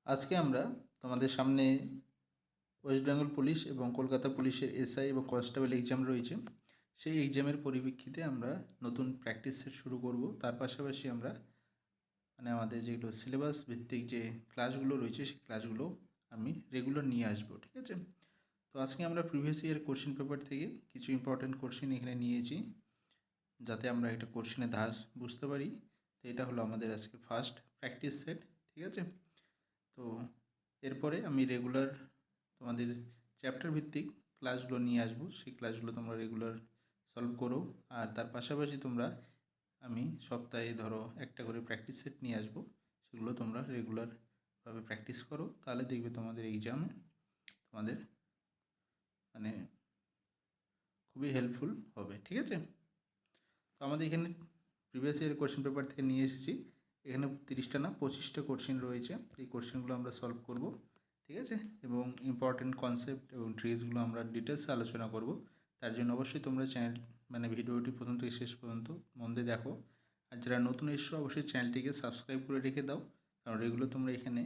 আজকে আমরা তোমাদের সামনে ওয়েস্ট বেঙ্গল পুলিশ এবং কলকাতা পুলিশের এসআই এবং কনস্টেবল এক্সাম রয়েছে, সেই এক্সামের পরিপ্রেক্ষিতে আমরা নতুন প্র্যাকটিস সেট শুরু করব। তার পাশাপাশি আমরা আমাদের যেগুলো সিলেবাস ভিত্তিক যে ক্লাসগুলো রয়েছে সেই ক্লাসগুলো আমি রেগুলার নিয়ে আসবো, ঠিক আছে? তো আজকে আমরা প্রিভিয়াস ইয়ার কোশ্চেন পেপার থেকে কিছু ইম্পর্টেন্ট কোশ্চেন এখানে নিয়েছি, যাতে আমরা একটা কোশ্চেনের ধাঁচ বুঝতে পারি। তো এটা হলো আমাদের আজকে ফার্স্ট প্র্যাকটিস সেট, ঠিক আছে? তো এরপরে আমি রেগুলার তোমাদের চ্যাপ্টার ভিত্তিক ক্লাসগুলো নিয়ে আসবো, সেই ক্লাসগুলো তোমরা রেগুলার সলভ করো। আর তার পাশাপাশি আমি সপ্তাহে ধরো একটা করে প্র্যাকটিস সেট নিয়ে আসবো, সেগুলো তোমরা রেগুলারভাবে প্র্যাকটিস করো, তাহলে দেখবে তোমাদের এক্সামে তোমাদের খুবই হেল্পফুল হবে, ঠিক আছে? তো আমাদের এখানে প্রিভিয়াস ইয়ার কোশ্চেন পেপার থেকে নিয়ে এসেছি, এখানে 30টা না 25টা কোশ্চেন রয়েছে। এই কোশ্চেনগুলো আমরা সলভ করব, ঠিক আছে? এবং ইম্পর্টেন্ট কনসেপ্ট এবং ট্রিক্সগুলো আমরা ডিটেলসে আলোচনা করব। তার জন্য অবশ্যই তোমরা ভিডিওটি প্রথম থেকে শেষ পর্যন্ত মন দিয়ে দেখো। আর যারা নতুন এসছো অবশ্যই চ্যানেলটিকে সাবস্ক্রাইব করে রেখে দাও, কারণ এগুলো তোমরা এখানে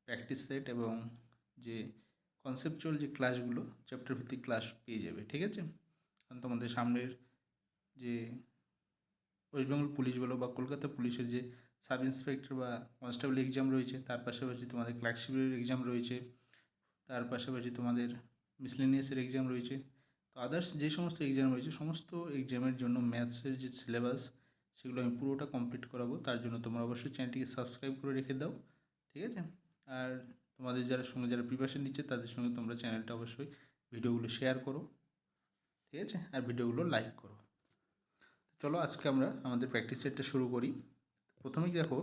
প্র্যাকটিস সেট এবং যে কনসেপচুয়াল যে ক্লাসগুলো চ্যাপ্টার ভিত্তিক ক্লাস পেয়ে যাবে, ঠিক আছে? কারণ তোমাদের সামনের যে ওয়েস্ট বেঙ্গল পুলিশ বলো বা কলকাতা পুলিশের যে সাব ইন্সপেক্টর বা কনস্টেবল এক্সাম রয়েছে, তার পাশাপাশি তোমাদের ক্লার্কশিপের এক্সাম রয়েছে, তার পাশাপাশি তোমাদের মিসলেনিয়াসের এক্সাম রয়েছে। তো আদার্স যে সমস্ত এক্সাম রয়েছে সমস্ত এক্সামের জন্য ম্যাথসের যে সিলেবাস সেগুলো আমি পুরোটা কমপ্লিট করাবো। তার জন্য তোমরা অবশ্যই চ্যানেলটিকে সাবস্ক্রাইব করে রেখে দাও, ঠিক আছে? আর তোমাদের যারা প্রিপারেশন নিচ্ছে তাদের সঙ্গে তোমরা চ্যানেলটা অবশ্যই ভিডিওগুলো শেয়ার করো, ঠিক আছে? আর ভিডিওগুলো লাইক করো। চলো আজকে আমরা আমাদের প্র্যাকটিস সেটটা শুরু করি। প্রথমেই দেখো,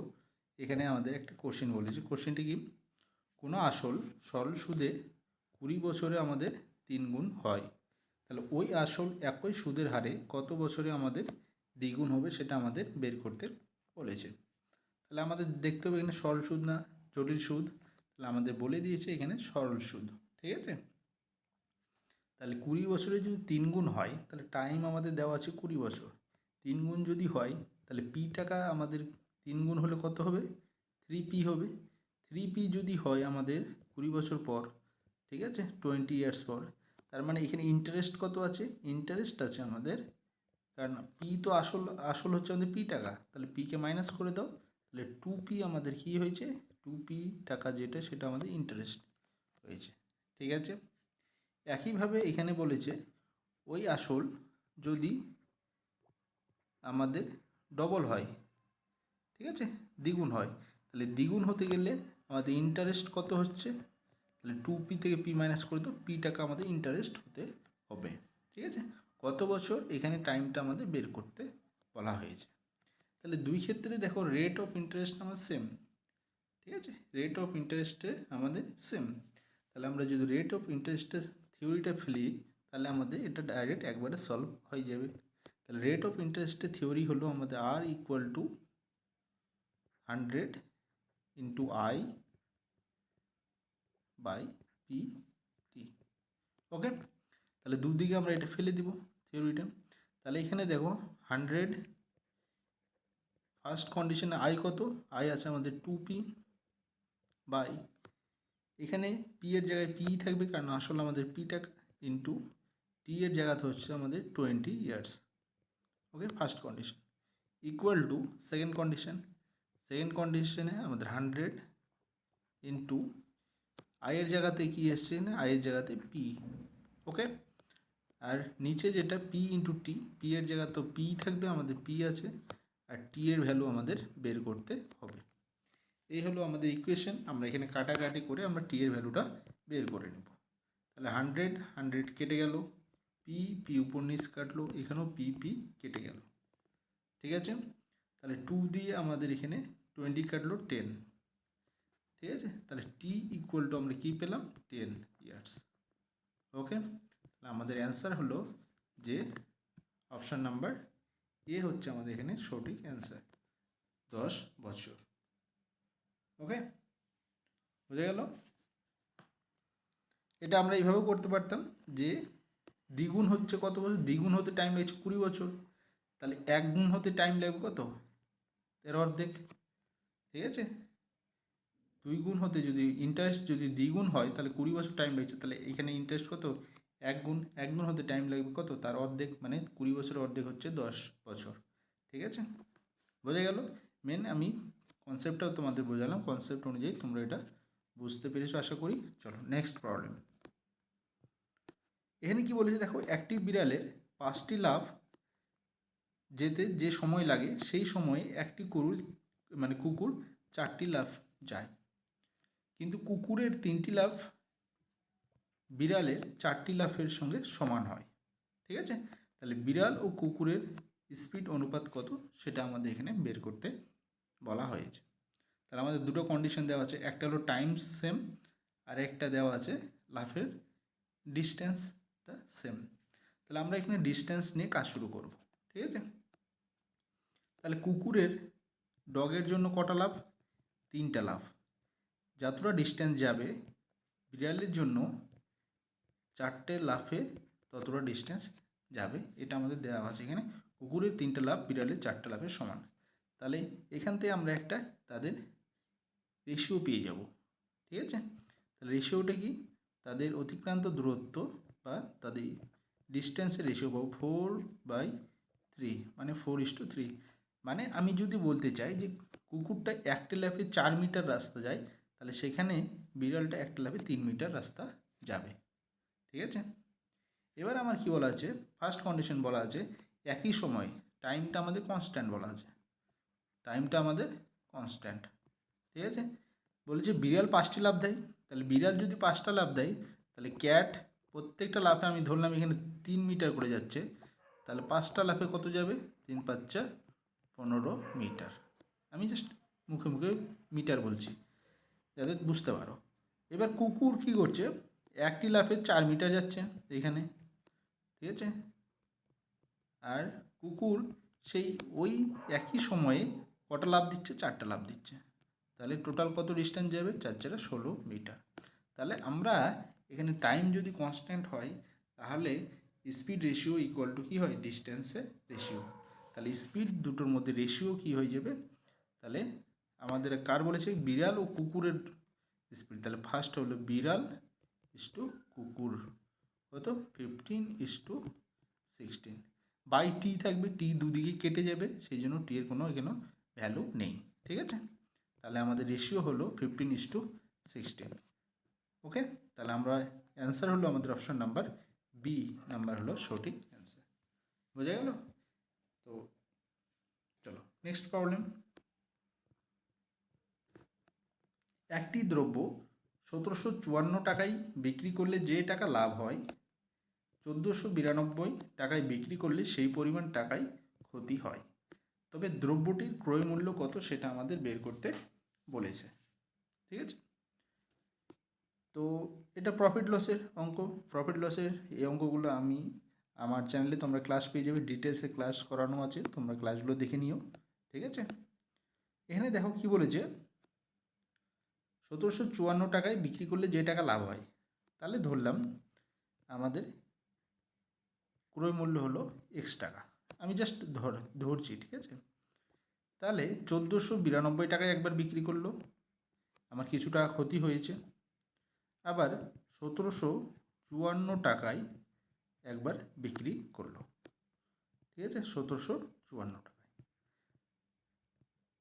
এখানে আমাদের একটা কোশ্চেন বলেছে। কোশ্চেনটি কি? কোনো আসল সরল সুদে 20 বছরে আমাদের 3 গুণ হয়, তাহলে ওই আসল একই সুদের হারে কত বছরে আমাদের দ্বিগুণ হবে সেটা আমাদের বের করতে বলেছে। তাহলে আমাদের দেখতে হবে এখানে সরল সুদ না জটিল সুদ। তাহলে আমাদের বলে দিয়েছে এখানে সরল সুদ, ঠিক আছে? তাহলে 20 বছরে যদি 3 গুণ হয়, তাহলে টাইম আমাদের দেওয়া আছে 20 বছর। 3 গুণ যদি হয় তাহলে পি টাকা আমাদের 3 গুণ হলে কত হবে? 3p হবে। 3p যদি হয় আমাদের 20 বছর পর, ঠিক আছে, 20 ইয়ার্স পর, তার মানে এখানে ইন্টারেস্ট কত আছে? ইন্টারেস্ট আছে আমাদের, কারণ পি তো আসল হচ্ছে আমাদের পি টাকা, তাহলে পিকে মাইনাস করে দাও, তাহলে 2p আমাদের কী হয়েছে? 2p টাকা যেটা সেটা আমাদের ইন্টারেস্ট হয়েছে, ঠিক আছে? একইভাবে এখানে বলেছে ওই আসল যদি আমাদের ডবল হয়, ঠিক আছে, দ্বিগুণ হয়, তাহলে দ্বিগুণ হতে গেলে আমাদের ইন্টারেস্ট কত হচ্ছে? তাহলে 2p থেকে p মাইনাস করে তো p টাকা আমাদের ইন্টারেস্ট হতে হবে, ঠিক আছে? কত বছর এখানে টাইমটা আমাদের বের করতে বলা হয়েছে। তাহলে দুই ক্ষেত্রে দেখো রেট অফ ইন্টারেস্ট আমার সেম, ঠিক আছে? রেট অফ ইন্টারেস্টে আমাদের সেম। তাহলে আমরা যদি রেট অফ ইন্টারেস্টের থিওরিটা ফেলি, তাহলে আমাদের এটা ডাইরেক্ট একবারে সলভ হয়ে যাবে। তাহলে রেট অফ ইন্টারেস্টের থিওরি হলো আমাদের R equal to 100 into I by P T. Okay, তাহলে দুদিকে আমরা এটা ফেলে দিব থিওরিটা। তাহলে এখানে দেখো 100, ফার্স্ট কন্ডিশনে আই কত? আই আছে আমাদের 2p বাই, এখানে পি এর জায়গায় পি থাকবে কারণ আসলে আমাদের পি টাকা, ইন্টু টি এর জায়গাতে হচ্ছে আমাদের 20 years. Okay, first condition equal to second condition. Second কন্ডিশনে আমাদের 100 ইন্টু আয়ের জায়গাতে কি এসছে না, আয়ের জায়গাতে পি। ওকে, আর নিচে যেটা পি ইন্টু টি, পি এর জায়গা তো পি থাকবে, আমাদের পি আছে, আর টি এর ভ্যালু আমাদের বের করতে হবে। এই হলো আমাদের ইকুয়েশন। আমরা এখানে কাটাকাটি করে আমরা টি এর ভ্যালুটা বের করে নেব। তাহলে 100 কেটে গেল, পি উপর নিচ কাটলো, এখানেও পি কেটে গেল, ঠিক আছে? তাহলে 2 দিয়ে আমাদের এখানে 20 কাটলো 10, ঠিক আছে? তাহলে টি ইকুয়াল টু আমরা কী পেলাম? 10 ইয়ার্স। ওকে, তাহলে আমাদের অ্যান্সার হলো যে অপশান নাম্বার এ হচ্ছে আমাদের এখানে সঠিক অ্যান্সার, 10 বছর। ওকে, বোঝা গেল? এটা আমরা এইভাবেও করতে পারতাম যে দ্বিগুণ হচ্ছে কত বছর? দ্বিগুণ হতে টাইম লাগছে 20 বছর, তাহলে 1 গুণ হতে টাইম লাগবে কত? এর অর্ধেক, ঠিক আছে? 2 গুণ হতে যদি ইন্টারেস্ট যদি দ্বিগুণ হয় তাহলে 20 বছর টাইম লাগছে, তাহলে এখানে ইন্টারেস্ট কত? 1 গুণ হতে টাইম লাগবে কত? তার অর্ধেক, মানে 20 বছরের অর্ধেক হচ্ছে 10 বছর। ঠিক আছে, বোঝা গেল? মেন আমি কনসেপ্টটাও তোমাদের বোঝালাম, কনসেপ্ট অনুযায়ী তোমরা এটা বুঝতে পেরেছো আশা করি। চলো নেক্সট প্রবলেম। এখানে কি বলেছে দেখো, একটি বিড়ালের 5টি লাফ যেতে যে সময় লাগে সেই সময়ে একটি কুকুর 4টি লাফ যায়, কিন্তু কুকুরের 3টি লাফ বিড়ালের 4টি লাফের সঙ্গে সমান হয়। ঠিক আছে, তাহলে বিড়াল ও কুকুরের স্পিড অনুপাত কত সেটা আমাদের এখানে বের করতে বলা হয়েছে। তাহলে আমাদের দুটো কন্ডিশন দেওয়া আছে, একটা হলো টাইম সেম আর একটা দেওয়া আছে লাফের ডিস্টেন্সটা সেম। তাহলে আমরা এখানে ডিস্টেন্স নিয়ে কাজ শুরু করব। ঠিক আছে, তাহলে কুকুরের ডগের জন্য কটা লাফ? 3টা লাফ। যতটা ডিস্টেন্স যাবে বিড়ালের জন্য 4টে লাফে ততটা ডিস্টেন্স যাবে, এটা আমাদের দেওয়া আছে এখানে। কুকুরের 3টে লাফ বিড়ালের 4টে লাফের সমান। তাহলে এখান থেকে আমরা একটা তাদের রেশিও পেয়ে যাব। ঠিক আছে, তাহলে রেশিওটা কি? তাদের অতিক্রান্ত দূরত্ব বা তাদের ডিস্টেন্সের রেশিও পাবো 4/3, মানে 4:3। মানে আমি যদি বলতে চাই যে কুকুরটা একটা লাফে 4 মিটার রাস্তা যায়, তাহলে সেখানে বিড়ালটা একটা লাফে 3 মিটার রাস্তা যাবে। ঠিক আছে, এবার আমার কি বলা আছে, ফার্স্ট কন্ডিশন বলা আছে একই সময় টাইমটা আমাদের কনস্ট্যান্ট বলা আছে, টাইমটা আমাদের কনস্ট্যান্ট। ঠিক আছে, বলেছে বিড়াল 5টি লাফ দেয়, তাহলে বিড়াল যদি 5টা লাফ দেয় তাহলে ক্যাট প্রত্যেকটা লাফে আমি ধরলাম এখানে 3 মিটার করে যাচ্ছে, তাহলে 5টা লাফে কত যাবে? 3 × 5 = 15 মিটার। আমি জাস্ট মুখে মুখে মিটার বলছি যাতে বুঝতে পারো। এবার কুকুর কি করছে, একটি লাফে 4 মিটার যাচ্ছে এখানে। ঠিক আছে, আর কুকুর সেই ওই একই সময়ে কটা লাফ দিচ্ছে? 4টা লাফ দিচ্ছে, তাহলে টোটাল কত ডিস্টেন্স যাবে? 4 × 4 = 16 মিটার। তাহলে আমরা এখানে টাইম যদি কনস্ট্যান্ট হয় তাহলে স্পিড রেশিও ইকুয়াল টু কী হয়? ডিস্টেন্সের রেশিও। তাহলে স্পিড দুটোর মধ্যে রেশিও কী হয়ে যাবে? তাহলে আমাদের কার বলেছে? বিড়াল ও কুকুরের স্পিড। তাহলে ফার্স্ট হলো বিড়াল ইস্টু কুকুর, কত? 15:16 বাই টি থাকবে, টি দুদিকে কেটে যাবে, সেই জন্য টি এর কোনো এখানে ভ্যালু নেই। ঠিক আছে, তাহলে আমাদের রেশিও হলো 15:16। ওকে, তাহলে আমরা অ্যান্সার হলো আমাদের অপশন নাম্বার বি নাম্বার হলো সঠিক অ্যান্সার। বোঝা গেল? তো চলো নেক্সট প্রবলেম। একটি দ্রব্য 1754 টাকায় বিক্রি করলে যে টাকা লাভ হয় 1492 টাকায় বিক্রি করলে সেই পরিমাণ টাকায় ক্ষতি হয়, তবে দ্রব্যটির ক্রয় মূল্য কত সেটা আমাদের বের করতে বলেছে। ঠিক আছে, তো এটা প্রফিট লসের অঙ্ক। প্রফিট লসের এই অঙ্কগুলো আমি আমার চ্যানেলে তোমরা ক্লাস পেয়ে যাবে, ডিটেলসে ক্লাস করানো আছে, তোমরা ক্লাসগুলো দেখে নিও। ঠিক আছে, এখানে দেখো কি বলেছে, 1754 টাকায় বিক্রি করলে যে টাকা লাভ হয়, তাহলে ধরলাম আমাদের ক্রয় মূল্য হলো X টাকা, আমি জাস্ট ধরছি। ঠিক আছে, তাহলে 1492 টাকায় একবার বিক্রি করলো, আমার কিছু টাকা ক্ষতি হয়েছে। আবার 1754 টাকায় একবার বিক্রি করলো। ঠিক আছে, 1754 টাকায়।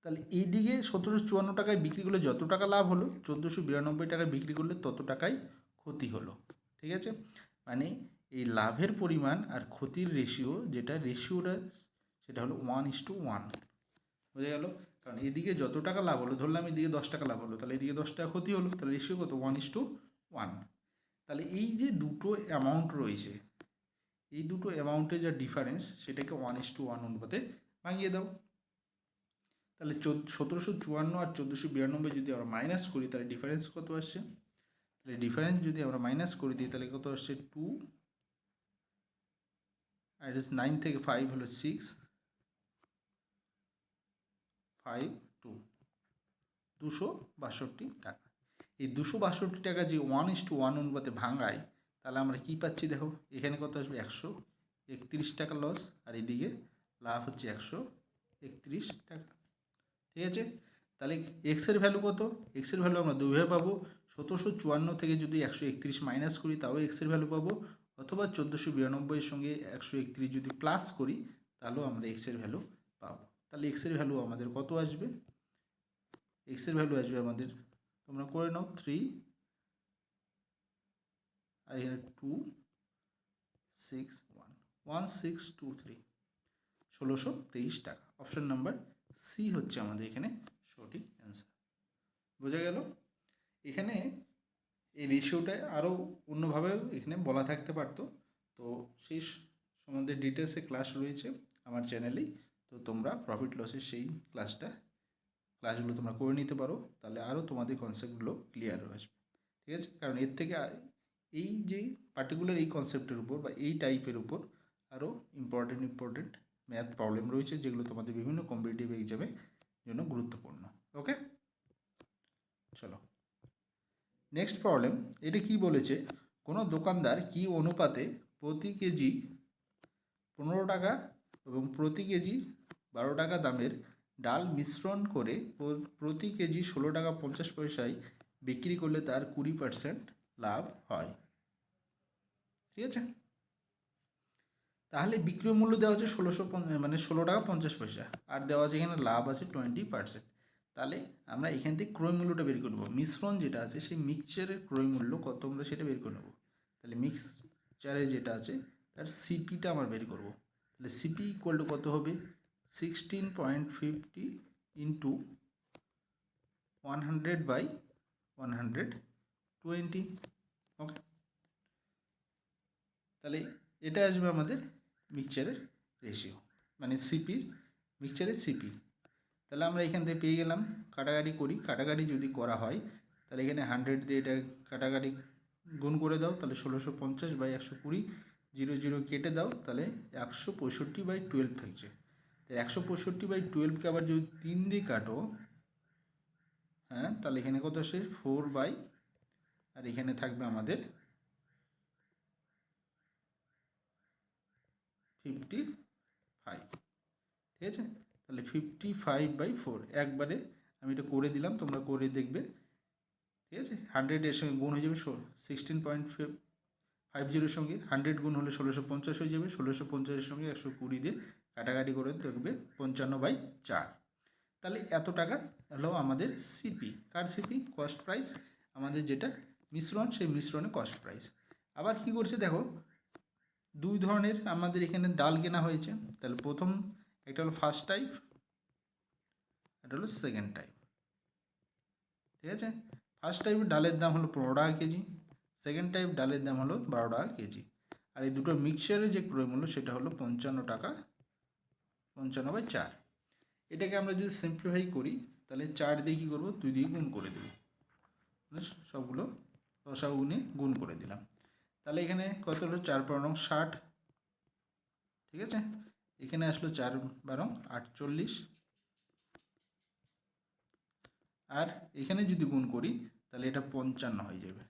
তাহলে এই দিকে 1754 টাকায় বিক্রি করলে যত টাকা লাভ হলো, 1492 টাকায় বিক্রি করলে তত টাকাই ক্ষতি হলো। ঠিক আছে, মানে এই লাভের পরিমাণ আর ক্ষতির রেশিও, যেটা রেশিওটা সেটা হলো 1:1। বোঝা গেল? কারণ এদিকে যত টাকা লাভ হলো, ধরলাম এদিকে 10 টাকা লাভ হলো, তাহলে এদিকে 10 টাকা ক্ষতি হলো, তাহলে রেশিও কত? 1:1। তাহলে এই যে দুটো অ্যামাউন্ট রয়েছে, এই দুটো অ্যামাউন্টের যা ডিফারেন্স সেটাকে 1:1 অনুপাতে ভাঙিয়ে দাও। তাহলে 1754 আর 1492 যদি আমরা মাইনাস করি তাহলে ডিফারেন্স কত আসছে? তাহলে ডিফারেন্স যদি আমরা মাইনাস করে দিই তাহলে কত আসছে? 2, আর 9 থেকে 5 হলো 6, 5, 2, 262 টাকা। এই 262 টাকা যে 1:1 অনুপাতে ভাঙায়, তাহলে আমরা কি পাচ্ছি দেখো, এখানে কত আসবে? 131 টাকা লস, আর এদিকে লাভ হচ্ছে 131 টাকা। ঠিক আছে, তাহলে এক্সের ভ্যালু কত? এক্সের ভ্যালু আমরা দুইভাবে পাবো। 1754 থেকে যদি 131 মাইনাস করি তাও এক্সের ভ্যালু পাবো, অথবা 1492 সঙ্গে 131 যদি প্লাস করি তাহলেও আমরা এক্সের ভ্যালু পাবো। তাহলে এক্সের ভ্যালু আমাদের কত আসবে? এক্সের ভ্যালু আসবে আমাদের, তোমরা করে নাও, 3 আর এখানে 2 6 1 1623, 1623 টাকা। অপশন নাম্বার সি হচ্ছে আমাদের এখানে সঠিক অ্যান্সার। বোঝা গেল? এখানে এই রেশিওটা আরও অন্যভাবেও এখানে বলা থাকতে পারতো, তো সেই সম্বন্ধে ডিটেলসে ক্লাস রয়েছে আমার চ্যানেলেই, তো তোমরা প্রফিট লসের সেই ক্লাসগুলো তোমরা করে নিতে পারো, তাহলে আরও তোমাদের কনসেপ্টগুলো ক্লিয়ার হয়ে আসবে। ঠিক আছে? কারণ এর থেকে এই যে পার্টিকুলার এই কনসেপ্টের উপর বা এই টাইপের উপর আরও ইম্পর্টেন্ট ম্যাথ প্রবলেম রয়েছে, যেগুলো তোমাদের বিভিন্ন কম্পিটিটিভ এক্সামের জন্য গুরুত্বপূর্ণ। ওকে, চলো নেক্সট প্রবলেম। এটা কি বলেছে? কোনো দোকানদার কি অনুপাতে প্রতি কেজি 15 টাকা এবং প্রতি কেজি 12 টাকা দামের ডাল মিশ্রণ করে প্রতি কেজি 16 টাকা 50 পয়সায় বিক্রি করলে তার 20% লাভ হয়। ঠিক আছে? তাহলে বিক্রয় মূল্য দেওয়া হচ্ছে 16 টাকা 50 পয়সা, আর দেওয়া আছে এখানে লাভ আছে 20%। তাহলে আমরা এখান থেকে ক্রয় মূল্যটা বের করে নেবো। মিশ্রণ যেটা আছে সেই মিক্সচারের ক্রয় মূল্য কত আমরা সেটা বের করে নেবো। তাহলে মিক্সচারে যেটা আছে তার সিপিটা আমরা বের করবো। তাহলে সিপি ইকুয়াল টু কত হবে? 16.50 ইন্টু 100/120। ওকে, তাহলে এটা আসবে আমাদের মিক্সচারের রেশিও, মানে সিপির, মিক্সচারের সিপি। তাহলে আমরা এখান থেকে পেয়ে গেলাম। কাটাকাটি করি, কাটাকাটি যদি করা হয় তাহলে এখানে 100 দিয়ে এটা কাটাকাটি গুণ করে দাও, তাহলে 1650/120, 0 কেটে দাও, তাহলে 165/12 থাকছে। তো 165/12কে আবার যদি 3 দিয়ে কাটো, হ্যাঁ, তাহলে এখানে কত আসে? 4 আর এখানে থাকবে আমাদের 55। ঠিক আছে? তাহলে 55/4 একবারে আমি এটা করে দিলাম, তোমরা করে দেখবে। ঠিক আছে? 100 এর সঙ্গে গুণ হয়ে যাবে 16.50 সঙ্গে 100 গুণ হলে 1650 হয়ে যাবে। 1650-এর সঙ্গে 120 দিয়ে কাটাকাটি করে দেখবে 55/4। তাহলে এত টাকা হলো আমাদের সিপি। কার সিপি? কস্ট প্রাইস, আমাদের যেটা মিশ্রণ, সেই মিশ্রণে কস্ট প্রাইস। আবার কি করছে দেখো, দুই ধরনের আমাদের এখানে ডাল কেনা হয়েছে। তাহলে প্রথম একটা হলো ফার্স্ট টাইপ, এটা হলো সেকেন্ড টাইপ। ঠিক আছে? ফার্স্ট টাইপ ডালের দাম হলো 15 টাকা কেজি, সেকেন্ড টাইপ ডালের দাম হলো 12 টাকা কেজি। আর এই দুটো মিক্সচারের যে ক্রয় মূল্য সেটা হলো 55 টাকা, 55/4। এটাকে আমরা যদি সিম্পলিফাই করি তাহলে 4 দিয়ে কী করবো? 2 দিয়ে গুণ করে দেবো, সবগুলো লসাগু গুণে গুণ করে দিলাম। তাহলে এখানে কত হলো? 4×9 = 60। ঠিক আছে? এখানে আসলো 4×12 48, আর এখানে যদি গুণ করি তাহলে এটা 55 হয়ে যাবে।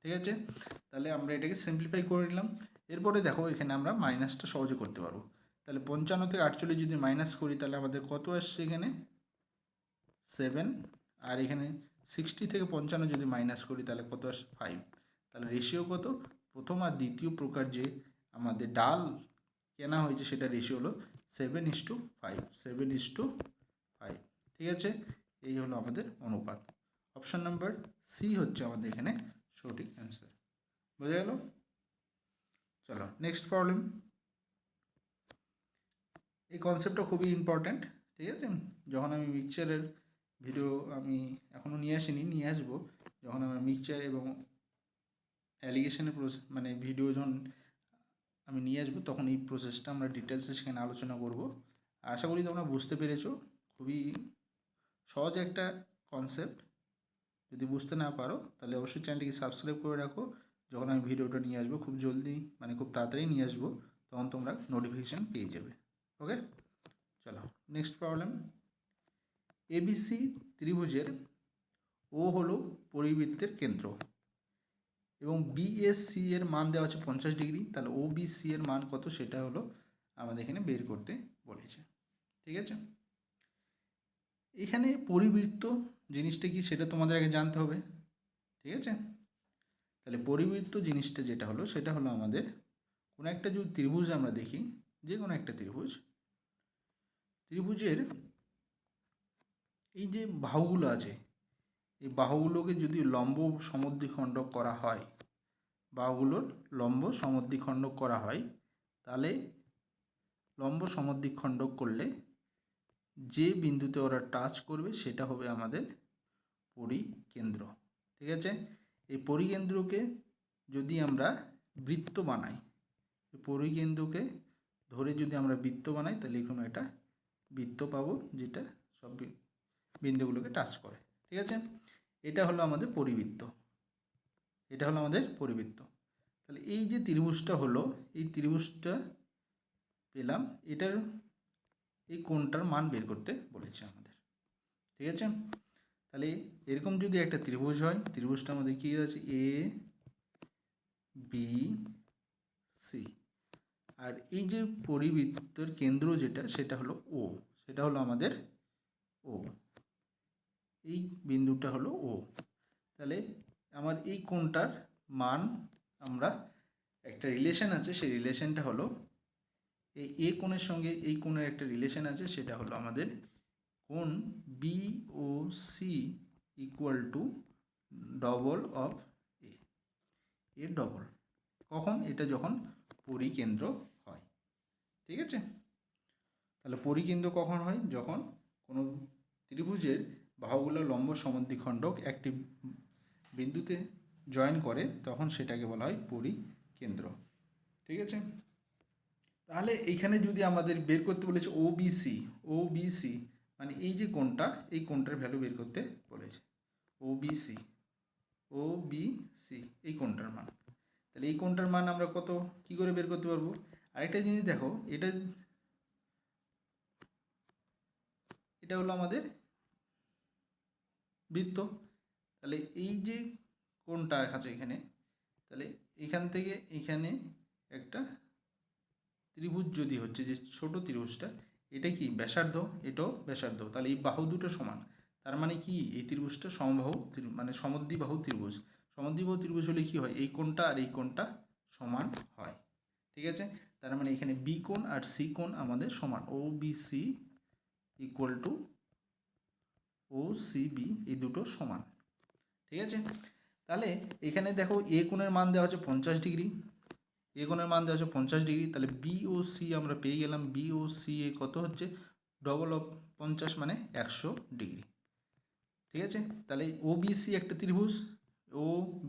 ঠিক আছে? তাহলে আমরা এটাকে সিম্পলিফাই করে নিলাম। এরপরে দেখো এখানে আমরা মাইনাসটা সহজে করতে পারবো। তাহলে 55 থেকে 48 যদি মাইনাস করি তাহলে আমাদের কত আসছে? এখানে 7। আর এখানে 60 থেকে 55 যদি মাইনাস করি তাহলে কত আসছে? 5। তাহলে রেশিও কত? প্রথম আর দ্বিতীয় প্রকার যে আমাদের ডাল কেনা হয়েছে সেটা রেশিও হলো 7:5, 7:5। ঠিক আছে? এই হলো আমাদের অনুপাত। অপশান নাম্বার সি হচ্ছে আমাদের এখানে সঠিক অ্যান্সার। বোঝা গেল? চলো নেক্সট প্রবলেম। এই কনসেপ্টটা খুবই ইম্পর্ট্যান্ট। ঠিক আছে? যখন আমি মিক্সচারের ভিডিও আমি এখনও নিয়ে আসিনি, নিয়ে আসবো, যখন আমার মিক্সচার এবং অ্যালিগেশনের মানে ভিডিও যখন আমি নিয়ে আসবো তখন এই প্রসেসটা আমরা ডিটেলসে সেখানে আলোচনা করব। আশা করি তোমরা বুঝতে পেরেছো। খুবই সহজ একটা কনসেপ্ট। যদি বুঝতে না পারো তাহলে অবশ্যই চ্যানেলটিকে সাবস্ক্রাইব করে রাখো। যখন আমি ভিডিওটা নিয়ে আসবো খুব জলদি, মানে খুব তাড়াতাড়ি নিয়ে আসবো, তখন তোমরা নোটিফিকেশান পেয়ে যাবে। ওকে, চলো নেক্সট প্রবলেম। এবিসি ত্রিভুজের ও হলো পরিবৃত্তের কেন্দ্র এবং বিএসসি এর মান দেওয়া আছে 50 ডিগ্রি। তাহলে ওবিসি এর মান কত সেটা হলো আমাদের এখানে বের করতে বলেছে। ঠিক আছে? এখানে পরিবৃত্ত জিনিসটা কি সেটা তোমাদের আগে জানতে হবে, ঠিক আছে। তাহলে পরিবৃত্ত জিনিসটা যেটা হলো সেটা হলো আমাদের কোনো একটা যদি ত্রিভুজ আমরা দেখি, যে কোনো একটা ত্রিভুজের এই যে বাহুগুলো আছে, এই বাহুগুলোকে যদি লম্ব সমদ্বিখণ্ডক করা হয়, বাহুগুলোর লম্ব সমদ্বিখণ্ডক করা হয়, তাহলে লম্ব সমদ্বিখণ্ডক করলে যে বিন্দুতে ওরা টাচ করবে সেটা হবে আমাদের পরিকেন্দ্র, ঠিক আছে। এই পরিকেন্দ্রকে যদি আমরা বৃত্ত বানাই, এই পরিকেন্দ্রকে ধরে যদি আমরা বৃত্ত বানাই, তাহলে এখানে একটা বৃত্ত পাবো যেটা সব বিন্দুগুলোকে টাচ করে, ঠিক আছে। এটা হলো আমাদের পরিবৃত্ত, এটা হলো আমাদের পরিবৃত্ত। তাহলে এই যে ত্রিভুজটা হলো, এই ত্রিভুজটা পেলাম, এটার এই কোণটার মান বের করতে বলেছে আমাদের, ঠিক আছে। তাহলে এরকম যদি একটা ত্রিভুজ হয়, ত্রিভুজটার মধ্যে কী আছে, এ বি সি, আর এই যে পরিবৃত্তের কেন্দ্র যেটা সেটা হলো ও, সেটা হলো আমাদের ও, এই বিন্দুটা হলো ও। তাহলে আমার এই কোণটার মান, আমরা একটা রিলেশন আছে, সেই রিলেশনটা হলো এই এ কোণের সঙ্গে এই কোণের একটা রিলেশন আছে, সেটা হলো আমাদের কোণ B O C equal to double of A, এর ডবল। কখন? এটা যখন পরিকেন্দ্র হয়, ঠিক আছে। তাহলে পরিকেন্দ্র কখন হয়? যখন কোনো ত্রিভুজের বাহুগুলো লম্ব সমদ্বিখণ্ডক একটি বিন্দুতে জয়েন করে, তখন সেটাকে বলা হয় পরিকেন্দ্র, ঠিক আছে। তাহলে এইখানে যদি আমাদের বের করতে বলেছে ও বি সি মানে এই যে কোণটা, এই কোণটার ভ্যালু বের করতে বলেছে, ও বি সি এই কোণটার মান। তাহলে এই কোণটার মান আমরা কত কি করে বের করতে পারবো? আরেকটা জিনিস দেখো, এটা হলো আমাদের বৃত্ত। তাহলে এই যে কোণটা আছে এখানে, তাহলে এখান থেকে এখানে একটা ত্রিভুজ যদি হচ্ছে, যে ছোট ত্রিভুজটা, এটা কি ব্যাসার্ধ, এটাও ব্যাসার্ধ, তাহলে এই বাহু দুটো সমান। তার মানে কি, এই ত্রিভুজটা সমবাহু মানে সমদ্বিবাহু ত্রিভুজ। সমদ্বিবাহু ত্রিভুজ হলে কি হয়, এই কোণটা আর এই কোণটা সমান হয়, ঠিক আছে। তার মানে এখানে বি কোণ আর সি কোণ আমাদের সমান, O B C equal to O C B, এই দুটো সমান, ঠিক আছে। তাহলে এখানে দেখো এ কোণের মান দেওয়া হচ্ছে 50 ডিগ্রি, এ কোণের মান দেওয়া হচ্ছে 50 ডিগ্রি, তাহলে বি ও সি আমরা পেয়ে গেলাম, বি ও সি এ কত হচ্ছে, ডবল অফ 50 মানে 100 ডিগ্রি, ঠিক আছে। তাহলে ও বি সি একটা ত্রিভুজ, ও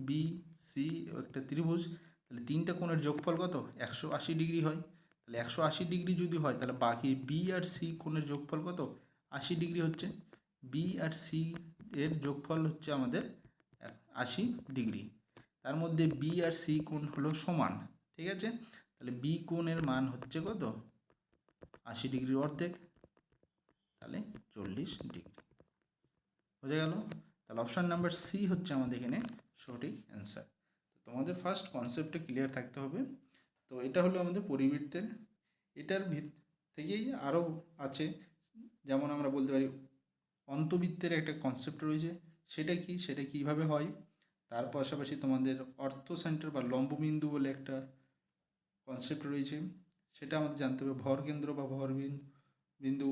বি সি একটা ত্রিভুজ, তাহলে তিনটা কোণের যোগফল কত, 180 ডিগ্রি হয়। তাহলে 180 ডিগ্রি যদি হয়, তাহলে বাকি বি আর সি কোণের যোগফল কত, 80 ডিগ্রি হচ্ছে। বি আর সি এর যোগফল হচ্ছে আমাদের 80 ডিগ্রি, তার মধ্যে বি আর সি কোণ হলো সমান, ঠিক আছে। তাহলে বি কোণের মান হচ্ছে কত, 80 ডিগ্রির অর্ধেক, তাহলে 40 ডিগ্রি, বোঝা গেল। তাহলে অপশান নাম্বার সি হচ্ছে আমাদের এখানে সঠিক অ্যান্সার। তোমাদের ফার্স্ট কনসেপ্টটা ক্লিয়ার থাকতে হবে। তো এটা হলো আমাদের পরিবৃত্তের, এটার থেকেই আরও আছে, যেমন আমরা বলতে পারি অন্তবৃত্তের একটা কনসেপ্ট রয়েছে, সেটা কীভাবে হয়। তার পাশাপাশি তোমাদের অর্থ সেন্টার বা লম্ববিন্দু বলে একটা কনসেপ্ট রয়েছে, সেটা আমাদের জানতে হবে। ভরকেন্দ্র বা বিন্দু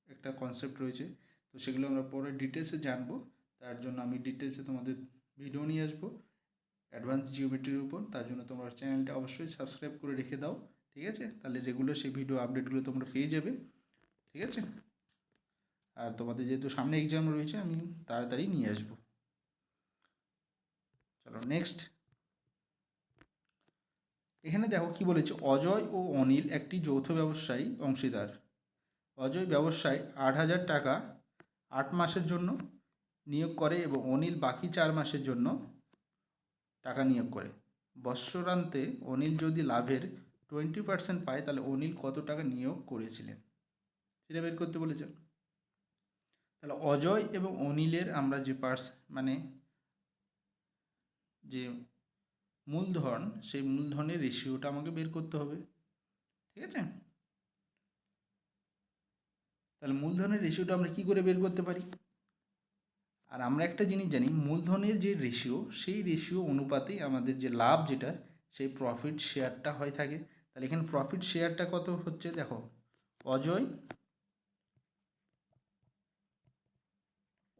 একটা কনসেপ্ট রয়েছে, তো সেগুলো আমরা পরে ডিটেলসে জানবো। তার জন্য আমি ডিটেলসে তোমাদের ভিডিও নিয়ে আসবো অ্যাডভান্স জিওমেট্রির উপর। তার জন্য তোমরা চ্যানেলটা অবশ্যই সাবস্ক্রাইব করে রেখে দাও, ঠিক আছে। তাহলে রেগুলার সেই ভিডিও আপডেটগুলো তোমরা পেয়ে যাবে, ঠিক আছে। আর তোমাদের যেহেতু সামনে এক্সাম রয়েছে, আমি তাড়াতাড়ি নিয়ে আসবো। চলো নেক্সট। এখানে দেখো কি বলেছে, অজয় ও অনিল একটি যৌথ ব্যবসায়ী অংশীদার। অজয় ব্যবসায় 8,000 টাকা 8 মাসের জন্য নিয়োগ করে এবং অনিল বাকি 4 মাসের জন্য টাকা নিয়োগ করে। বৎসরান্তে অনিল যদি লাভের 20% পায়, তাহলে অনিল কত টাকা নিয়োগ করেছিলেন সেটা বের করতে বলেছে। তাহলে অজয় এবং অনিলের আমরা যে মানে যে মূলধন, সেই মূলধনের রেশিওটা আমাকে বের করতে হবে, ঠিক আছে। তাহলে মূলধনের রেশিওটা আমরা কী করে বের করতে পারি? আর আমরা একটা জিনিস জানি, মূলধনের যে রেশিও সেই রেশিও অনুপাতেই আমাদের যে লাভ যেটা সেই প্রফিট শেয়ারটা হয়ে থাকে। তাহলে এখানে প্রফিট শেয়ারটা কত হচ্ছে দেখো, অজয়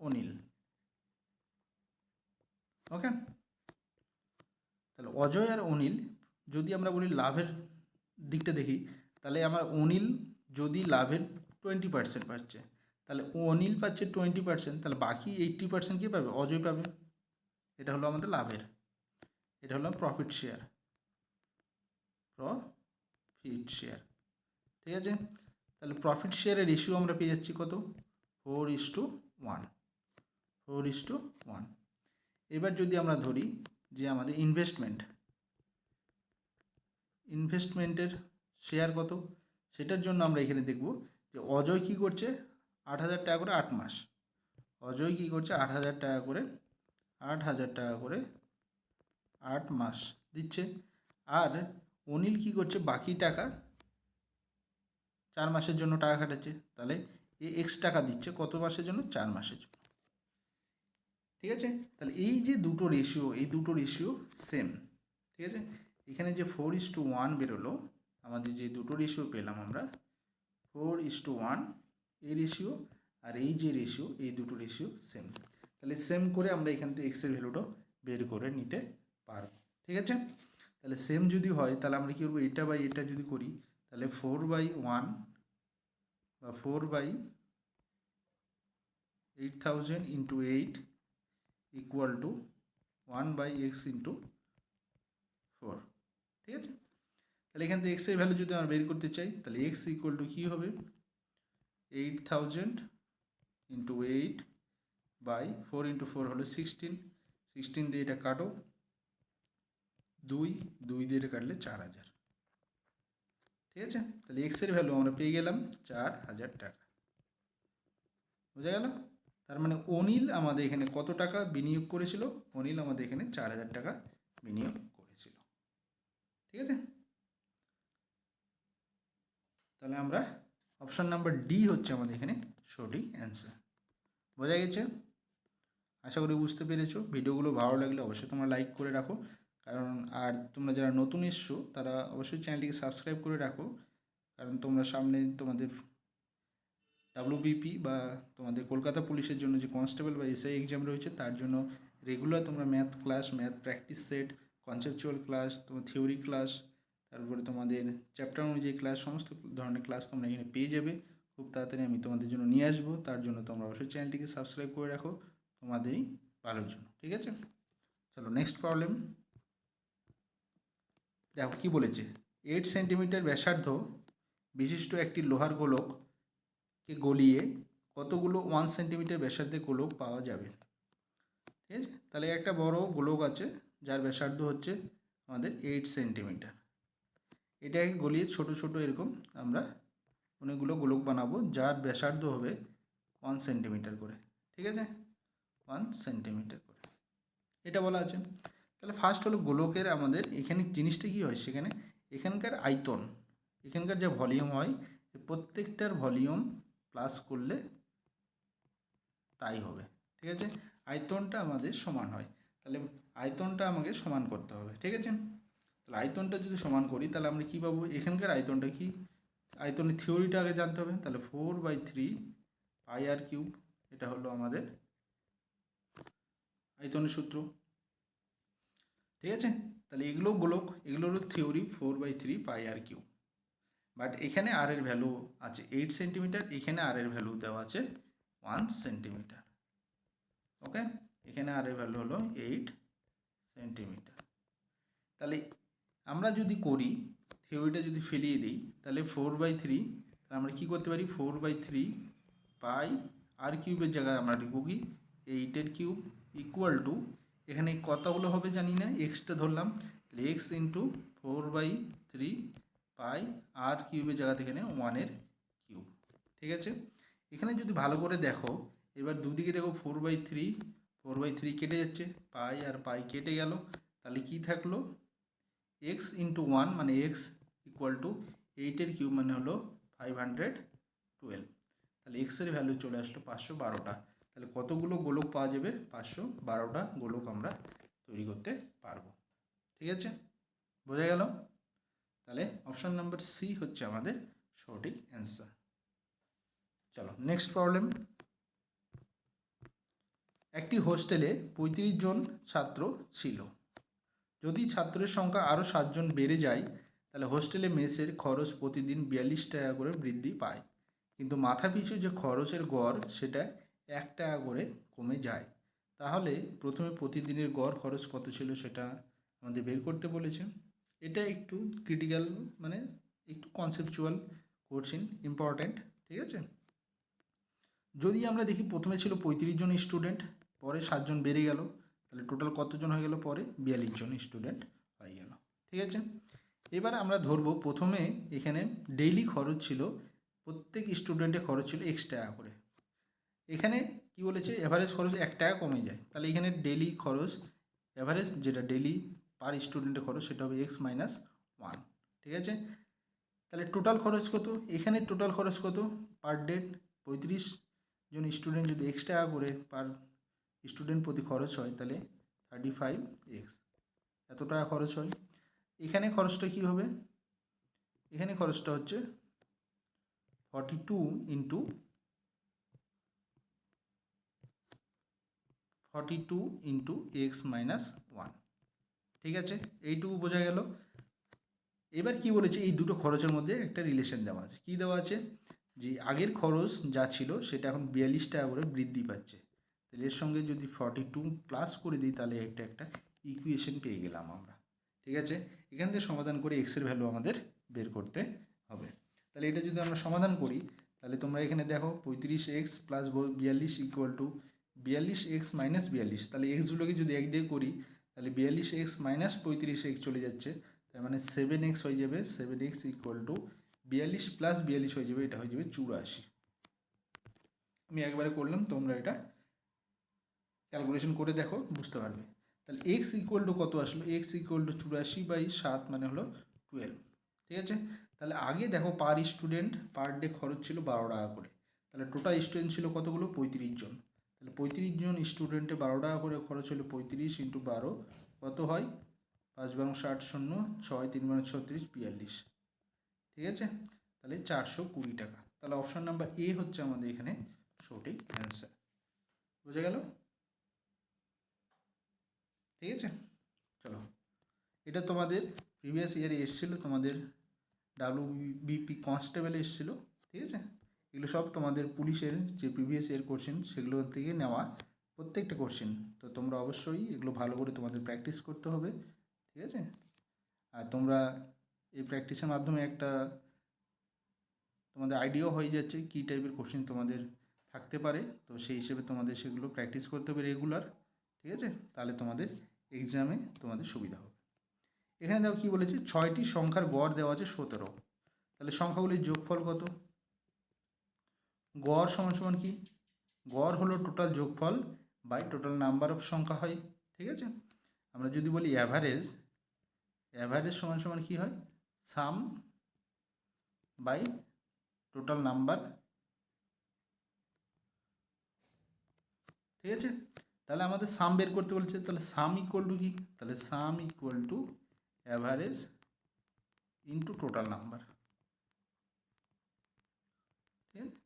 অনিল। ওকে, তাহলে অজয় আর অনিল, যদি আমরা বলি লাভের দিকটা দেখি, তাহলে আমার অনিল যদি লাভের 20% পাচ্ছে, তাহলে অনিল পাচ্ছে 20%, তাহলে বাকি 80% কী পাবে? অজয় পাবে। এটা হলো আমাদের লাভের, এটা হলো প্রফিট শেয়ার, প্রফিট শেয়ার। ঠিক আছে, তাহলে প্রফিট শেয়ারের রেশিও আমরা পেয়ে যাচ্ছি কত? 4:1, 4:1। এবার যদি আমরা ধরি যে আমাদের ইনভেস্টমেন্টের শেয়ার কত, সেটার জন্য আমরা এখানে দেখব যে অজয় কী করছে, 8,000 টাকা করে 8 মাস। অজয় কী করছে, 8,000 টাকা করে 8,000 টাকা করে 8 মাস দিচ্ছে। আর অনিল কী করছে, বাকি টাকা 4 মাসের জন্য টাকা খাটাচ্ছে। তাহলে এক্স টাকা দিচ্ছে কত মাসের জন্য? 4 মাসের জন্য। ঠিক আছে, তাহলে এই যে দুটো রেশিও, এই দুটো রেশিও সেম। ঠিক আছে, এখানে যে 4:1 বেরোলো, আমাদের যে দুটো রেশিও পেলাম আমরা 4:1 এই রেশিও, আর এই যে রেশিও, এই দুটো রেশিও সেম। তাহলে সেম করে আমরা এখান থেকে এক্সের ভ্যালুটা বের করে নিতে পারব। ঠিক আছে, তাহলে সেম যদি হয় তাহলে আমরা কী করবো, এটা বাই এটা যদি করি, তাহলে 4/1 বা 4/8000 into 8 equal to 1/x into 4। ঠিক আছে, তাহলে এখান থেকে এক্সের ভ্যালু যদি আমরা বের করতে চাই, তাহলে এক্স ইকুয়াল টু কী হবে? 8,000 ইন্টু 8 বাই 4 ইন্টু 4 হলো 16, 16 দিয়ে এটা কাটো, 2 দিয়ে এটা কাটলে 4,000। ঠিক আছে, তাহলে এক্সের ভ্যালু আমরা পেয়ে গেলাম 4,000 টাকা। বোঝা গেল? তার মানে অনিল আমাদের এখানে কত টাকা বিনিয়োগ করেছিল? অনিল আমাদের এখানে 4,000 টাকা বিনিয়োগ করেছিল। ঠিক আছে, তাহলে আমরা অপশান নাম্বার ডি হচ্ছে আমাদের এখানে সঠিক অ্যান্সার। বোঝা গেছে? আশা করি বুঝতে পেরেছো। ভিডিওগুলো ভালো লাগলে অবশ্যই তোমরা লাইক করে রাখো, কারণ আর তোমরা যারা নতুন এসছো তারা অবশ্যই চ্যানেলটিকে সাবস্ক্রাইব করে রাখো, কারণ তোমরা সামনে তোমাদের WBP বা তোমাদের কলকাতা পুলিশের জন্য যে কনস্টেবল বা SI এক্সাম রয়েছে তার জন্য রেগুলার তোমরা math class, math practice set, conceptual class, তোমার থিওরি ক্লাস, তারপরে তোমাদের চ্যাপ্টার অনুযায়ী ক্লাস, সমস্ত ধরনের ক্লাস তোমরা এখানে পেয়ে যাবে। খুব তাড়াতাড়ি আমি তোমাদের জন্য নিয়ে আসবো, তার জন্য তোমরা অবশ্যই চ্যানেলটিকে সাবস্ক্রাইব করে রাখো তোমাদেরই ভালোর জন্য। ঠিক আছে, চলো নেক্সট প্রবলেম দেখো কী বলেছে। 8 সেন্টিমিটার ব্যাসার্ধ বিশিষ্ট একটি লোহার গোলককে গলিয়ে কতগুলো 1 সেন্টিমিটার ব্যাসার্ধের গোলক পাওয়া যাবে? ঠিক আছে, তাহলে একটা বড় গোলক আছে যার ব্যাসার্ধ হচ্ছে আমাদের 8 সেন্টিমিটার। এটাকে গলিয়ে ছোট ছোট এরকম আমরা অনেকগুলো গোলক বানাবো যার ব্যাসার্ধ হবে 1 সেন্টিমিটার করে। ঠিক আছে, 1 সেন্টিমিটার করে এটা বলা আছে। তাহলে ফার্স্ট হলো গোলকের আমাদের এখানে জিনিসটা কী হয়, সেখানে এখানকার আয়তন, এখানকার যে ভলিউম হয়, প্রত্যেকটার ভলিউম প্লাস করলে তাই হবে। ঠিক আছে, আয়তনটা আমাদের সমান হয়, তাহলে আয়তনটা আমাকে সমান করতে হবে। ঠিক আছে, তাহলে আয়তনটা যদি সমান করি তাহলে আমরা কী পাবো, এখানকার আয়তনটা কি, আয়তনের থিওরিটা আগে জানতে হবে। তাহলে 4/3 πr³, এটা হলো আমাদের আয়তনের সূত্র। ঠিক আছে, তাহলে এগুলো গোলক, এগুলোর থিওরি 4/3 πr³। বাট এখানে আর এর ভ্যালু আছে 8 সেন্টিমিটার, এখানে আর এর ভ্যালু দেওয়া আছে 1 সেন্টিমিটার। ওকে, এখানে আর এর ভ্যালু হলো 8 সেন্টিমিটার। তাহলে আমরা যদি করি থিওরিটা যদি ফেলিয়ে দিই, তাহলে 4/3, তাহলে আমরা কী করতে পারি, 4/3 πr³ জায়গায় আমরা লিখব কি 8 কিউব ইকুয়াল টু, এখানে কতগুলো হবে জানি না, এক্সটা ধরলাম, তাহলে এক্স ইন্টু 4/3 πr³ জায়গাতে এখানে 1 কিউব। ঠিক আছে, এখানে যদি ভালো করে দেখো, এবার দুদিকে দেখো 4/3 কেটে যাচ্ছে, পাই আর পাই কেটে গেল, তাহলে কি থাকলো, এক্স ইন্টু 1 মানে এক্স ইকুয়াল টু 8 কিউব মানে হলো 512। তাহলে এক্সের ভ্যালু চলে আসলো 512টা। তাহলে কতগুলো গোলক পাওয়া যাবে? 512টা গোলক আমরা তৈরি করতে পারবো। ঠিক আছে, বোঝা গেল? তাহলে অপশান নাম্বার সি হচ্ছে আমাদের সঠিক অ্যান্সার। চলো নেক্সট প্রবলেম। একটি হোস্টেলে 35 জন ছাত্র ছিল। যদি ছাত্রের সংখ্যা আরও 7 জন বেড়ে যায় তাহলে হোস্টেলে মেসের খরচ প্রতিদিন 42 টাকা করে বৃদ্ধি পায়, কিন্তু মাথাপিছু যে খরচের গড় সেটা 1 টাকা করে কমে যায়। তাহলে প্রথমে প্রতিদিনের গড় খরচ কত ছিল সেটা আমাদের বের করতে বলেছে। এটা একটু ক্রিটিক্যাল, মানে একটু কনসেপচুয়াল কোশ্চেন, ইম্পর্ট্যান্ট। ঠিক আছে, যদি আমরা দেখি প্রথমে ছিল 35 জন স্টুডেন্ট, পরে 7 জন বেড়ে গেল, তাহলে টোটাল কতজন হয়ে গেল? পরে 42 জন স্টুডেন্ট হয়ে গেল। ঠিক আছে, এবার আমরা ধরবো প্রথমে এখানে ডেইলি খরচ ছিল, প্রত্যেক স্টুডেন্টের খরচ ছিল x টাকা করে। এখানে কি বলেছে? এভারেজ খরচ 1 টাকা কমে যায়, তাহলে এখানে ডেইলি খরচ এভারেজ যেটা ডেইলি পার স্টুডেন্টের খরচ সেটা হবে x - 1। ঠিক আছে, তাহলে টোটাল খরচ কত? এখানে টোটাল খরচ কত পার ডে? 35 জন স্টুডেন্ট যদি x টাকা করে পার স্টুডেন্ট প্রতি খরচ হয় তাহলে 35x, এত টাকা খরচ হয়। এখানে খরচটা কি হবে? এখানে খরচটা হচ্ছে 42 ইন্টু x - 1। ঠিক আছে, এইটুকু বোঝা গেল। এবার কি বলেছে? এই দুটো খরচের মধ্যে একটা রিলেশন দেওয়া আছে। কি দেওয়া আছে? যে আগের খরচ যা ছিল সেটা এখন 42 টাকা করে বৃদ্ধি পাচ্ছে, তাহলে এর সঙ্গে যদি 42 প্লাস করে দিই তাহলে এটা একটা ইকুয়েশন পেয়ে গেলাম আমরা। ঠিক আছে, এখান থেকে সমাধান করে এক্সের ভ্যালু আমাদের বের করতে হবে। তাহলে এটা যদি আমরা সমাধান করি তাহলে তোমরা এখানে দেখো 35x plus 42 equal to 42x minus 42। তাহলে এক্সগুলোকে যদি এক দিয়ে করি তাহলে 42x মাইনাস 35x চলে যাচ্ছে, তার মানে 7x হয়ে যাবে। 7x ইকুয়াল টু 42 প্লাস 42 হয়ে যাবে, এটা হয়ে যাবে 84। আমি একবারে করলাম, তোমরা এটা ক্যালকুলেশন করে দেখো, বুঝতে পারবে। তাহলে এক্স ইকুয়াল টু কত আসলো? এক্স ইকুয়াল টু 84/7 মানে হলো 12। ঠিক আছে, তাহলে আগে দেখো পার স্টুডেন্ট পার ডে খরচ ছিল 12 টাকা করে, তাহলে টোটাল স্টুডেন্ট ছিল কতগুলো? 35 জন। তাহলে 35 জন স্টুডেন্টে 12 টাকা করে খরচ হলো, 35 ইন্টু 12 কত হয়? 5 × 60 শূন্য, 6 3 × 36 42। ঠিক আছে, তাহলে 420 টাকা। তাহলে অপশান নাম্বার এ হচ্ছে আমাদের এখানে সঠিক অ্যান্সার। বুঝা গেল? ঠিক আছে, চলো, এটা তোমাদের প্রিভিয়াস ইয়ারে এসেছিলো, তোমাদের WBP কনস্টেবলে এসেছিলো। ঠিক আছে, এগুলো সব তোমাদের পুলিশের যে প্রিভিয়াস ইয়ার কোশ্চেন সেগুলো থেকে নেওয়া প্রত্যেকটা কোশ্চেন। তো তোমরা অবশ্যই এগুলো ভালো করে তোমাদের প্র্যাকটিস করতে হবে। ঠিক আছে, আর তোমরা এই প্র্যাকটিসের মাধ্যমে একটা তোমাদের আইডিয়াও হয়ে যাচ্ছে কী টাইপের কোশ্চেন তোমাদের থাকতে পারে। তো সেই হিসেবে তোমাদের সেগুলো প্র্যাকটিস করতে হবে রেগুলার। ঠিক আছে, তাহলে তোমাদের এক্সামে তোমাদের সুবিধা হবে। এখানে দেখো কী বলেছে? 6টি সংখ্যার গড় দেওয়া আছে 17। তাহলে সংখ্যাগুলির যোগফল কত? গড় সমান সমান কি? গড় হলো টোটাল যোগফল বাই টোটাল নাম্বার অফ সংখ্যা হয়। ঠিক আছে, আমরা যদি বলি অ্যাভারেজ, অ্যাভারেজ সমান সমান কী হয়? সাম বাই টোটাল নাম্বার। ঠিক আছে, তাহলে আমাদের সাম বের করতে বলছে, তাহলে সাম ইকুয়াল টু কি? তাহলে সাম equal to average into total number. ঠিক আছে,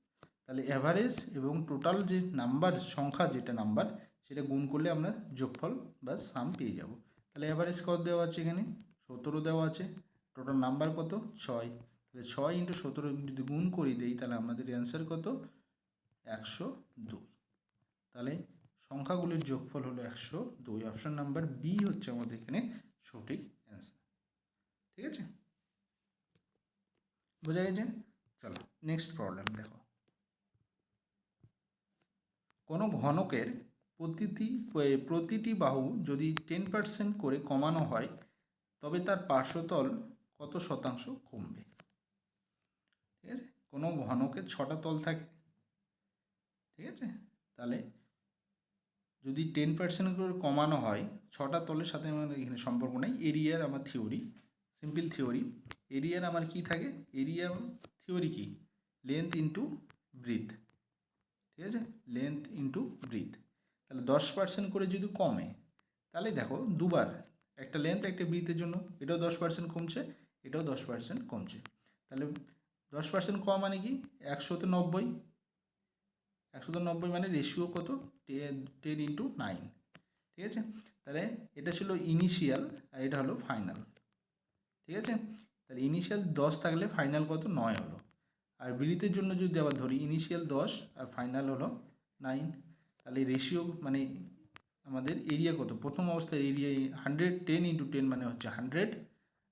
তাহলে অ্যাভারেজ এবং টোটাল যে নাম্বার সংখ্যা যেটা নাম্বার সেটা গুণ করলে আমরা যোগফল বা সাম পেয়ে যাব। তাহলে অ্যাভারেজ কত দেওয়া আছে? এখানে 17 দেওয়া আছে। টোটাল নাম্বার কত? 6। তাহলে 6 ইন্টু 17 যদি গুণ করে দেই তাহলে আমাদের অ্যান্সার কত? 102। তাহলে সংখ্যাগুলির যোগফল হলো 102। অপশন নাম্বার বি হচ্ছে আমাদের এখানে সঠিক অ্যান্সার। ঠিক আছে, বোঝা গেছে? চলো নেক্সট প্রবলেম দেখো। কোনো ঘনকের প্রতিটি বাহু যদি 10% করে কমানো হয় তবে তার পার্শ্বতল কত শতাংশ কমবে? ঠিক আছে, কোনো ঘনকের 6টা তল থাকে। ঠিক আছে, তাহলে যদি 10% করে কমানো হয়, 6টা তলের সাথে আমার এখানে সম্পর্ক নেই, এরিয়ার আমার থিওরি, সিম্পল থিওরি। এরিয়ার আমার কি থাকে? এরিয়া থিওরি কি? Length into breadth. ঠিক আছে, লেন্থ ইন্টু ব্রিথ। তাহলে 10% করে যদি কমে তাহলে দেখো দুবার, একটা লেন্থ একটা ব্রিথের জন্য এটাও 10% কমছে, এটাও 10% কমছে। তাহলে 10% কম মানে কি 100-90, 100-90 মানে রেশিও কত 10:9, ঠিক আছে। তাহলে এটা ছিল ইনিশিয়াল আর এটা হলো ফাইনাল, ঠিক আছে। তাহলে ইনিশিয়াল 10 থাকলে ফাইনাল কত 9 হলো। আর ব্রিথের জন্য যদি আবার ধরি ইনিশিয়াল 10 আর ফাইনাল হলো 9, তাহলে রেশিও মানে আমাদের এরিয়া কত, প্রথম অবস্থায় এরিয়া 110 × 10 মানে হচ্ছে 100,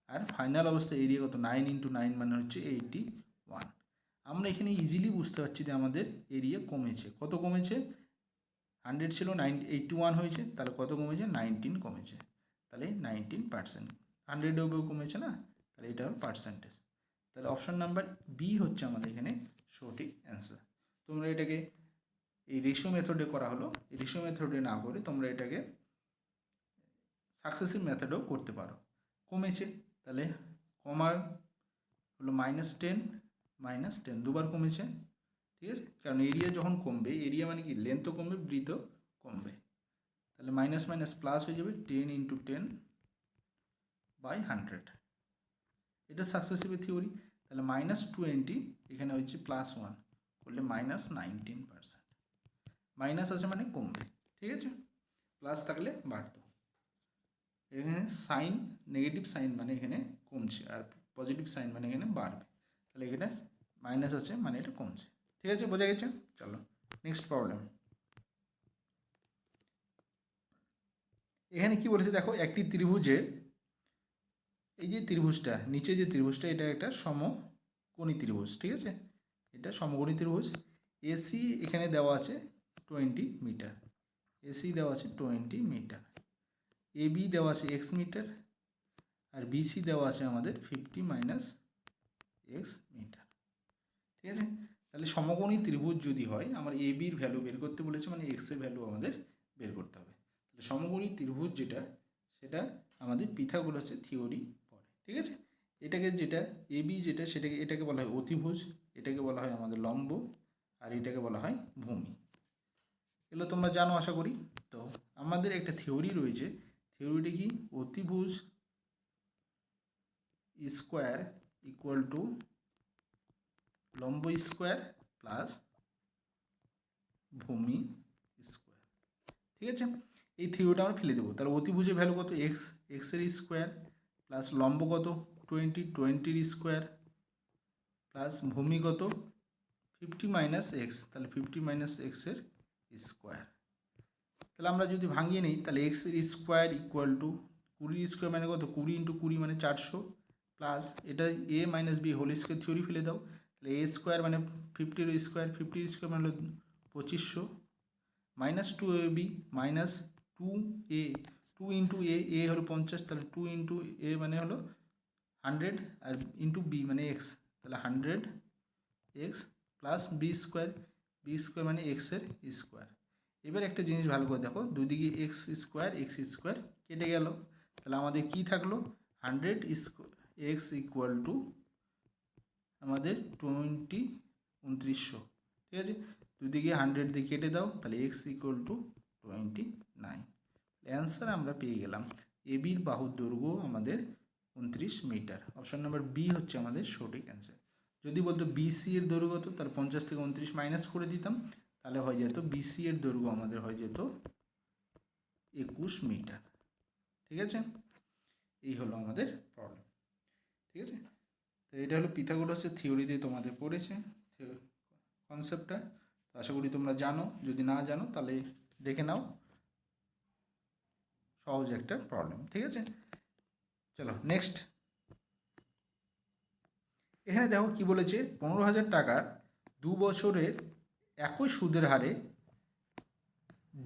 আর ফাইনাল অবস্থায় এরিয়া কত 9 × 9 মানে হচ্ছে 81। আমরা এখানে ইজিলি বুঝতে পারছি যে আমাদের এরিয়া কমেছে, কত কমেছে, 100 ছিল 81 হয়েছে, তাহলে কত কমেছে 19 কমেছে, তাহলে 19%। 100 কমেছে না, তাহলে এটা হল পার্সেন্টেজ। তাহলে অপশন নাম্বার বি হচ্ছে আমাদের এখানে সঠিক অ্যান্সার। তোমরা এটাকে এই রেশিও মেথডে করা হলো, এই রেশিও মেথডে না করে তোমরা এটাকে সাকসেসিভ মেথডেও করতে পারো। কমেছে তাহলে কমার হলো -10 দুবার কমেছে, ঠিক আছে, কারণ এরিয়া যখন কমবে, এরিয়া মানে কি লেন্থও কমবে ব্রিথও কমবে, তাহলে মাইনাস মাইনাস প্লাস হয়ে যাবে 10 × 10/100, এটা সাকসেসিভ থিওরি। তাহলে -20 এখানে হচ্ছে +1 করলে -19%, মাইনাস আছে মানে কমবে, ঠিক আছে, প্লাস থাকলে বাড়তো। এখানে সাইন নেগেটিভ সাইন মানে এখানে কমছে, আর পজিটিভ সাইন মানে এখানে বাড়বে, তাহলে এখানে মাইনাস আছে মানে এটা কমছে, ঠিক আছে, বোঝা গেছে। চলো নেক্সট প্রবলেম। এখানে কি বলেছে দেখো, একটি ত্রিভুজের এই যে ত্রিভুজটা নিচে যে ত্রিভুজটা এটা একটা সমকোণী ত্রিভুজ, ঠিক আছে, এটা সমকোণী ত্রিভুজ। এসি এখানে দেওয়া আছে 20 মিটার, এসি দেওয়া আছে 20 মিটার, এবি দেওয়া আছে x মিটার, আর বিসি দেওয়া আছে আমাদের 50 - x মিটার, ঠিক আছে। তাহলে সমকোণী ত্রিভুজ যদি হয়, আমার এবির ভ্যালু বের করতে বলেছে, মানে এক্সের ভ্যালু আমাদের বের করতে হবে। তাহলে সমকোণী ত্রিভুজ যেটা, সেটা আমাদের পিথাগোরাসের থিওরি পড়ে, ঠিক আছে। এটাকে যেটা এবি যেটা সেটাকে এটাকে বলা হয় অতিভুজ, এটাকে বলা হয় আমাদের লম্ব, আর এটাকে বলা হয় ভূমি। এগুলো তোমরা জানো আশা করি। তো আমাদের একটা থিওরি রয়েছে, থিওরিটি কি, অতিভুজ স্কোয়ার ইকুয়াল টু লম্ব স্কোয়ার প্লাস ভূমি স্কোয়ার, ঠিক আছে। এই থিওরিটা আমরা ফেলে দেবো। তাহলে অতিভুজের ভ্যালু কত এক্সের স্কোয়ার প্লাস লম্ব কত 20 স্কোয়ার প্লাস ভূমি কত 50 - x, তাহলে 50 - x-এর স্কোয়ার। তাহলে আমরা যদি ভাঙিয়ে নিই, তাহলে এক্সের স্কোয়ার ইকুয়াল টু 20 স্কোয়ার মানে কত 20 × 20 মানে 400, প্লাস এটা a - b whole square theory ফেলে দাও, তাহলে a স্কোয়ার মানে 50 স্কোয়ার, 50 স্কোয়ার মানে হলো 2500, -2ab -2a, 2 × a হলো 50, তাহলে 2 × a মানে হলো 100, আর ইন্টু b মানে x, তাহলে 100x প্লাস বি স্কোয়ার মানে এক্সের স্কোয়ার। এবার একটা জিনিস ভালো করে দেখো, দুদিকে এক্স স্কোয়ার কেটে গেল, তাহলে আমাদের কি থাকলো 100x ইকুয়াল টু আমাদের 2900, ঠিক আছে। দুদিকে 100 দিয়ে কেটে দাও, তাহলে এক্স ইকুয়াল টু 29। অ্যান্সার আমরা পেয়ে গেলাম, এবির বাহুর দৈর্ঘ্য আমাদের 29 মিটার। অপশন নাম্বার বি হচ্ছে আমাদের সঠিক অ্যান্সার। যদি বলতো বিসি এর দৈর্ঘ্য কত, তাহলে 50 থেকে 29 মাইনাস করে দিতাম, তাহলে হয়ে যেত বিসি এর দৈর্ঘ্য আমাদের হয়ে যেত 21 মিটার, ঠিক আছে। এই হলো আমাদের প্রবলেম, ঠিক আছে। তো এটা হলো পিথাগোরাসের থিওরিতে তোমাদের পড়েছে কনসেপ্টটা, আশা করি তোমরা জানো। যদি না জানো তাহলে দেখে নাও, সহজ একটা প্রবলেম, ঠিক আছে। চলো নেক্সট। এখানে দেখো কি বলেছে, 15,000 টাকার 2 বছরের একই সুদের হারে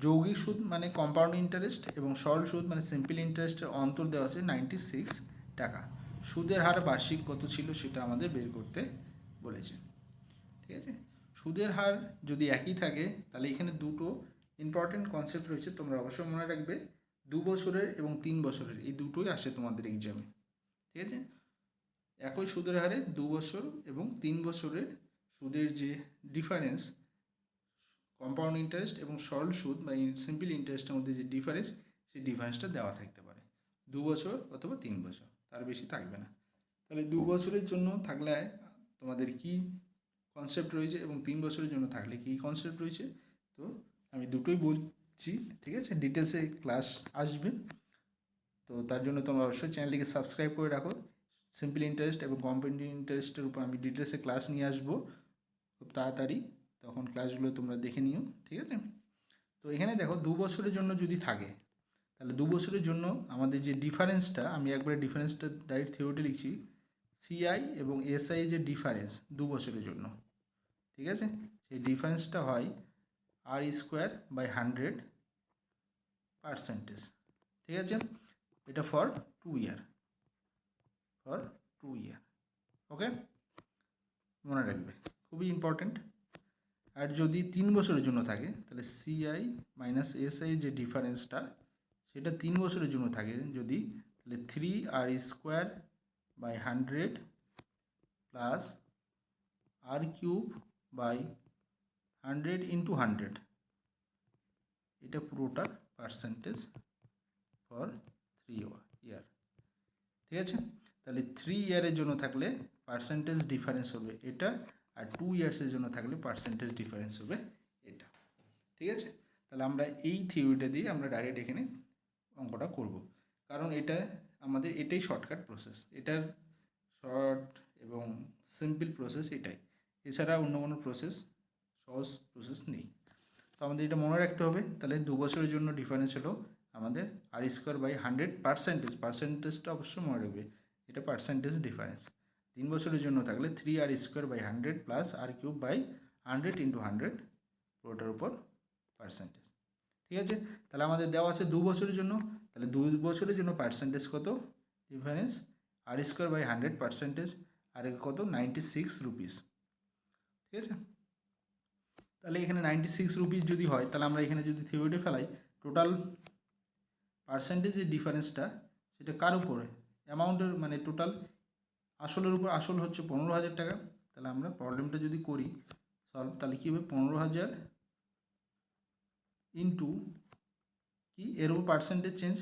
যৌগিক সুদ মানে কম্পাউন্ড ইন্টারেস্ট এবং সরল সুদ মানে সিম্পল ইন্টারেস্টের অন্তর দেওয়া আছে 96 টাকা। সুদের হার বার্ষিক কত ছিল সেটা আমাদের বের করতে বলেছে, ঠিক আছে। সুদের হার যদি একই থাকে, তাহলে এখানে দুটো ইম্পর্টেন্ট কনসেপ্ট রয়েছে, তোমরা অবশ্যই মনে রাখবে। 2 বছরের এবং 3 বছরের এই দুটোই আসে তোমাদের এক্সামে, ঠিক আছে। একই সুদের হারে 2 বছর এবং 3 বছরের সুদের যে ডিফারেন্স কম্পাউন্ড ইন্টারেস্ট এবং সরল সুদ বা সিম্পল ইন্টারেস্টের মধ্যে যে ডিফারেন্স, সেই ডিফারেন্সটা দেওয়া থাকতে পারে 2 বছর অথবা 3 বছর, তার বেশি থাকবে না। তাহলে 2 বছরের জন্য থাকলে তোমাদের কি কনসেপ্ট রয়েছে এবং 3 বছরের জন্য থাকলে কী কনসেপ্ট রয়েছে, তো আমি দুটোই বলছি, ঠিক আছে। ডিটেলসে ক্লাস আসবে, তো তার জন্য তোমরা অবশ্যই চ্যানেলটিকে সাবস্ক্রাইব করে রাখো। সিম্পল ইন্টারেস্ট এবং কম্পাউন্ড ইন্টারেস্টের উপর আমি ডিটেলসে ক্লাস নিয়ে আসবো খুব তাড়াতাড়ি, তখন ক্লাসগুলো তোমরা দেখে নিও, ঠিক আছে। তো এখানে দেখো 2 বছরের জন্য যদি থাকে, তাহলে 2 বছরের জন্য আমাদের যে ডিফারেন্সটা, আমি একবারে ডিফারেন্সটা ডাইরেক্ট থিওরিতে লিখছি, সিআই এবং এসআই যে ডিফারেন্স 2 বছরের জন্য, ঠিক আছে, সেই ডিফারেন্সটা হয় r²/100%, ঠিক আছে। এটা ফর 2 ইয়ার, ওকে, মনে রাখবে, খুবই ইম্পর্টেন্ট। আর যদি 3 বছরের জন্য থাকে, তাহলে সিআই মাইনাস এসআই যে ডিফারেন্সটা, সেটা 3 বছরের জন্য থাকে যদি, তাহলে 3r²/100 প্লাস r³ 100 × 100, এটা পুরোটার পার্সেন্টেজ ফর 3 ইয়ার, ঠিক আছে। তাহলে 3 ইয়ারের জন্য থাকলে পার্সেন্টেজ ডিফারেন্স হবে এটা, আর 2 ইয়ার্সের জন্য থাকলে পার্সেন্টেজ ডিফারেন্স হবে এটা, ঠিক আছে। তাহলে আমরা এই থিওরিটা দিয়ে আমরা ডাইরেক্ট এখানে অঙ্কটা করব, কারণ এটা আমাদের এটাই শর্টকাট প্রসেস, এটার শর্ট এবং সিম্পল প্রসেস এটাই, এছাড়া অন্য কোনো প্রসেস, সহজ প্রসেস নেই। তো আমাদের এটা মনে রাখতে হবে। তাহলে 2 বছরের জন্য ডিফারেন্স হলো আমাদের r²/100%, পার্সেন্টেজটা অবশ্যই মনে রাখবে, এটা পার্সেন্টেজ ডিফারেন্স। 3 বছরের জন্য থাকলে 3r²/100 প্লাস r³ 100 × 100 পুরোটার উপর পার্সেন্টেজ, ঠিক আছে। তাহলে আমাদের দেওয়া আছে 2 বছরের জন্য, তাহলে 2 বছরের জন্য পার্সেন্টেজ কত, ডিফারেন্স r²/100%, আর কত 96 রুপিস, ঠিক আছে। তাহলে এখানে 96 রুপিস যদি হয়, তাহলে আমরা এখানে যদি থিওরিতে ফেলাই, টোটাল পার্সেন্টেজের ডিফারেন্সটা সেটা কার উপরে, অ্যামাউন্টের মানে টোটাল আসলের উপর, আসল হচ্ছে 15,000 টাকা। তাহলে আমরা প্রবলেমটা যদি করি সলভ, তাহলে কী হবে, 15,000 ইন্টু কি এর উপর পার্সেন্টেজ চেঞ্জ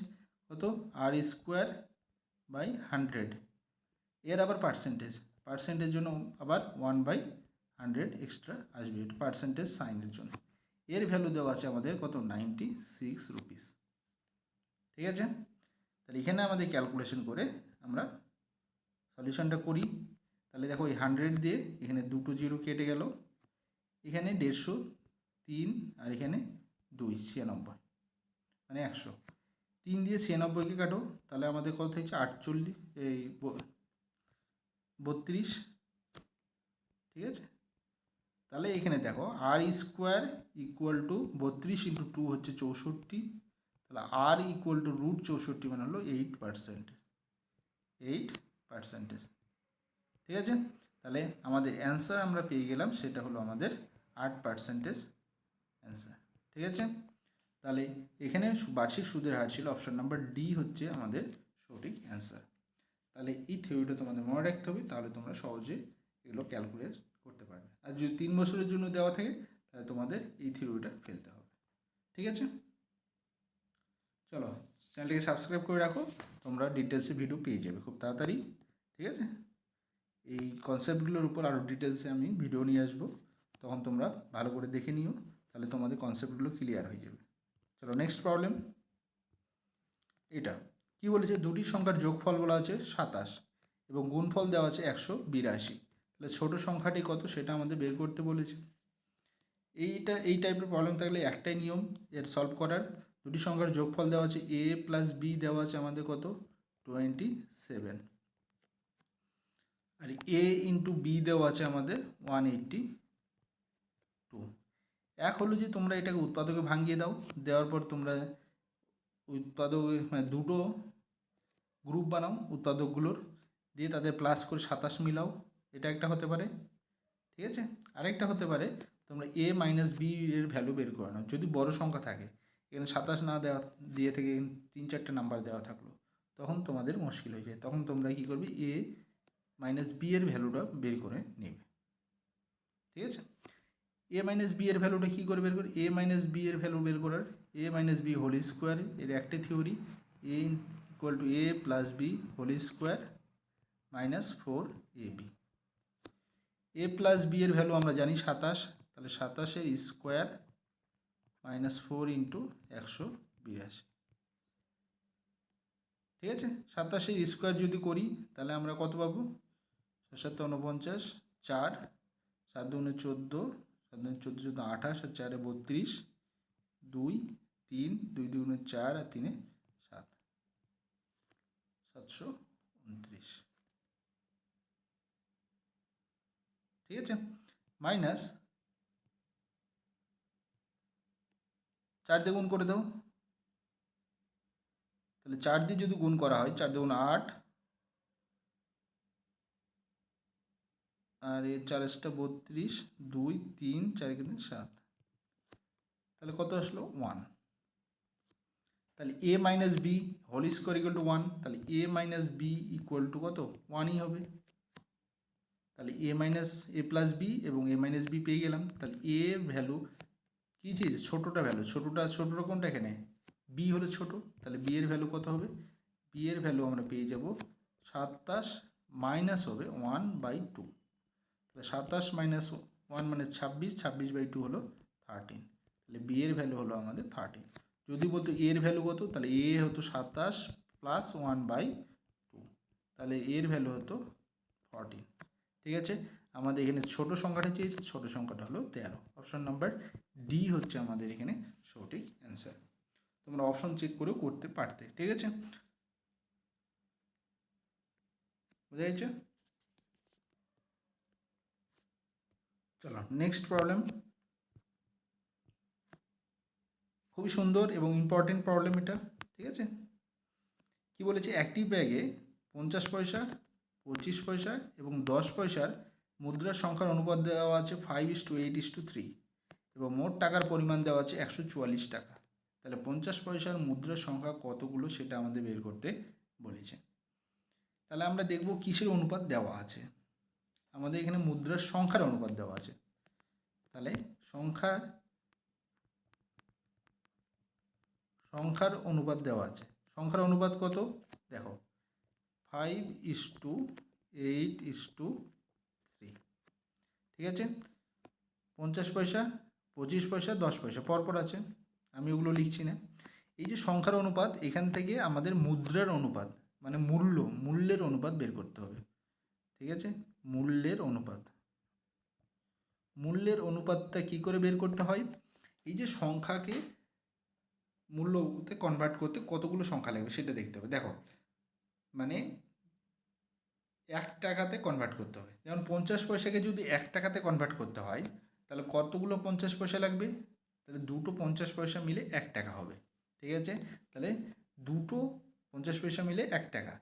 কত, r²/100, এর আবার পার্সেন্টেজ জন্য আবার 1/100 এক্সট্রা আসবে, এটা পার্সেন্টেজ সাইনের জন্য। এর ভ্যালু দেওয়া আছে আমাদের কত, 96 রুপিস, ঠিক আছে। তাহলে এখানে আমাদের ক্যালকুলেশন করে আমরা সলিউশনটা করি। তাহলে দেখো এই 100 দিয়ে এখানে 2 জিরো কেটে গেল, এখানে 150, 3 আর এখানে 2, 96 মানে 100, 3 দিয়ে 96কে কাটো, তাহলে আমাদের কত হচ্ছে 48, এই 32, ঠিক আছে। তাহলে এখানে দেখো r² = 32 × 2 হচ্ছে 64, তাহলে r √64 মানে হলো 8%, ঠিক আছে। তাহলে আমাদের অ্যান্সার আমরা পেয়ে গেলাম, সেটা হলো আমাদের 8% অ্যান্সার, ঠিক আছে। তাহলে এখানে বার্ষিক সুদের হার ছিল, অপশন নাম্বার ডি হচ্ছে আমাদের সঠিক অ্যান্সার। তাহলে এই থিওরিটা তোমাদের মনে রাখতে হবে, তাহলে তোমরা সহজে এগুলো ক্যালকুলেট করতে পারবে। আর যদি 3 বছরের জন্য দেওয়া থাকে, তাহলে তোমাদের এই থিওরিটা ফেলতে হবে, ঠিক আছে। চলো চ্যানেলটিকে সাবস্ক্রাইব করে রাখো, তোমরা ডিটেলসে ভিডিও পেয়ে যাবে খুব তাড়াতাড়ি, ঠিক আছে। এই কনসেপ্টগুলোর উপর আরও ডিটেলসে আমি ভিডিও নিয়ে আসবো, তখন তোমরা ভালো করে দেখে নিও, তাহলে তোমাদের কনসেপ্টগুলো ক্লিয়ার হয়ে যাবে। চলো নেক্সট প্রবলেম, এটা কি বলেছে, দুটি সংখ্যার যোগফল বলা আছে 27 এবং গুণফল দেওয়া আছে 182, তাহলে ছোটো সংখ্যাটি কত সেটা আমাদের বের করতে বলেছে। এই টাইপের প্রবলেম থাকলে একটাই নিয়ম এর সলভ করার, দুটি সংখ্যার যোগফল দেওয়া আছে a + b দেওয়া আছে আমাদের কত 27, আর a × b দেওয়া আছে আমাদের 182। এক হলো যে তোমরা এটাকে উৎপাদকে ভাঙিয়ে দাও, দেওয়ার পর তোমরা উৎপাদক মানে দুটো গ্রুপ বানাও উৎপাদকগুলোর, দিয়ে তাদের প্লাস করে 27 মিলাও, এটা একটা হতে পারে, ঠিক আছে। আরেকটা হতে পারে তোমরা a - b এর ভ্যালু বের করে নাও, যদি বড় সংখ্যা থাকে, এখানে 27 না দেওয়া দিয়ে থেকে 3-4টে নাম্বার দেওয়া থাকলো, তখন তোমাদের মুশকিল হয়ে যায়, তখন তোমরা কী করবে, a - b এর ভ্যালুটা বের করে নেবে, ঠিক আছে। এ মাইনাস বি এর ভ্যালুটা কী করে বের করি? এ মাইনাস বি এর ভ্যালু বের করার a minus B whole square এর একটা theory, a equal to a plus b whole square minus 4ab। A plus b এর ভ্যালু আমরা জানি 27, তাহলে 27-এর স্কোয়ার মাইনাস 4 ইন্টু 182। ঠিক আছে, 27-এর স্কোয়ার যদি করি তাহলে আমরা কত পাবো? 7 × 49, 4, 7 × 14, 7 × 14 14 28 আর 4 32, 2 3, 2 2 4 আর 3 7, 729। ঠিক আছে, মাইনাস 4 দিয়ে গুণ করে দাও, তাহলে 4 দিয়ে যদি গুণ করা হয় 4 2 8 আর এর 4 32, 2 3 4 7, তাহলে কত আসলো? 1। তাহলে A minus B whole square equal to 1, তাহলে A minus B equal to কত? 1ই হবে। তাহলে A minus A plus B এবং এ মাইনাস বি পেয়ে গেলাম। তাহলে এ ভ্যালু কী চিজ? ছোটোটা ভ্যালু, ছোটোটা কোনটা এখানে? বি হলো ছোটো, তাহলে বি এর ভ্যালু কত হবে? বি এর ভ্যালু আমরা পেয়ে যাব 27 মাইনাস হবে 1/2, তাহলে 27 মাইনাস 1 মানে 26, 26/2 হলো 13, তাহলে বি এর ভ্যালু হলো আমাদের 13। যদি বলতো এর ভ্যালু কত, তাহলে এ হতো 27 প্লাস 1/2, তাহলে এর ভ্যালু হতো 14। ঠিক আছে, আমাদের এখানে ছোট সংখ্যাটা চেয়েছে, ছোট সংখ্যাটা হলো 13। অপশন নাম্বার ডি হচ্ছে আমাদের এখানে সঠিক অ্যান্সার। তোমরা অপশন চেক করেও করতে পারতে। ঠিক আছে, বুঝা গেছে? চলো নেক্সট প্রবলেম। খুবই সুন্দর এবং ইম্পর্টেন্ট প্রবলেম এটা। ঠিক আছে, কি বলেছে? একটি ব্যাগে 50 পয়সা, 25 পয়সা এবং 10 পয়সার মুদ্রার সংখ্যার অনুপাত দেওয়া আছে 5:8:3 এবং মোট টাকার পরিমাণ দেওয়া আছে 144 টাকা। তাহলে 50 পয়সার মুদ্রার সংখ্যা কতগুলো সেটা আমাদের বের করতে বলেছে। তাহলে আমরা দেখব কিসের অনুপাত দেওয়া আছে। আমাদের এখানে মুদ্রার সংখ্যার অনুপাত দেওয়া আছে, তাহলে সংখ্যার অনুপাত দেওয়া আছে। সংখ্যার অনুপাত কত? দেখো 5:8:3। ঠিক আছে, 50 পয়সা, 25 পয়সা, 10 পয়সা পরপর আছে, আমি ওগুলো লিখছি না। এই যে সংখ্যার অনুপাত, এখান থেকে আমাদের মুদ্রার অনুপাত মানে মূল্যের অনুপাত বের করতে হবে। ঠিক আছে, মূল্যের অনুপাতটা কি করে বের করতে হয়? এই যে সংখ্যাকে মূল্যতে কনভার্ট করতে কতগুলো সংখ্যা লাগবে সেটা দেখতে হবে। দেখো মানে 1 টাকাতে কনভার্ট করতে হবে। যেমন 50 পয়সাকে যদি 1 টাকাতে কনভার্ট করতে হয় তাহলে কতগুলো 50 পয়সা লাগবে? তাহলে দুটো 50 পয়সা মিলে 1 টাকা হবে। ঠিক আছে, তাহলে দুটো 50 পয়সা মিলে 1 টাকা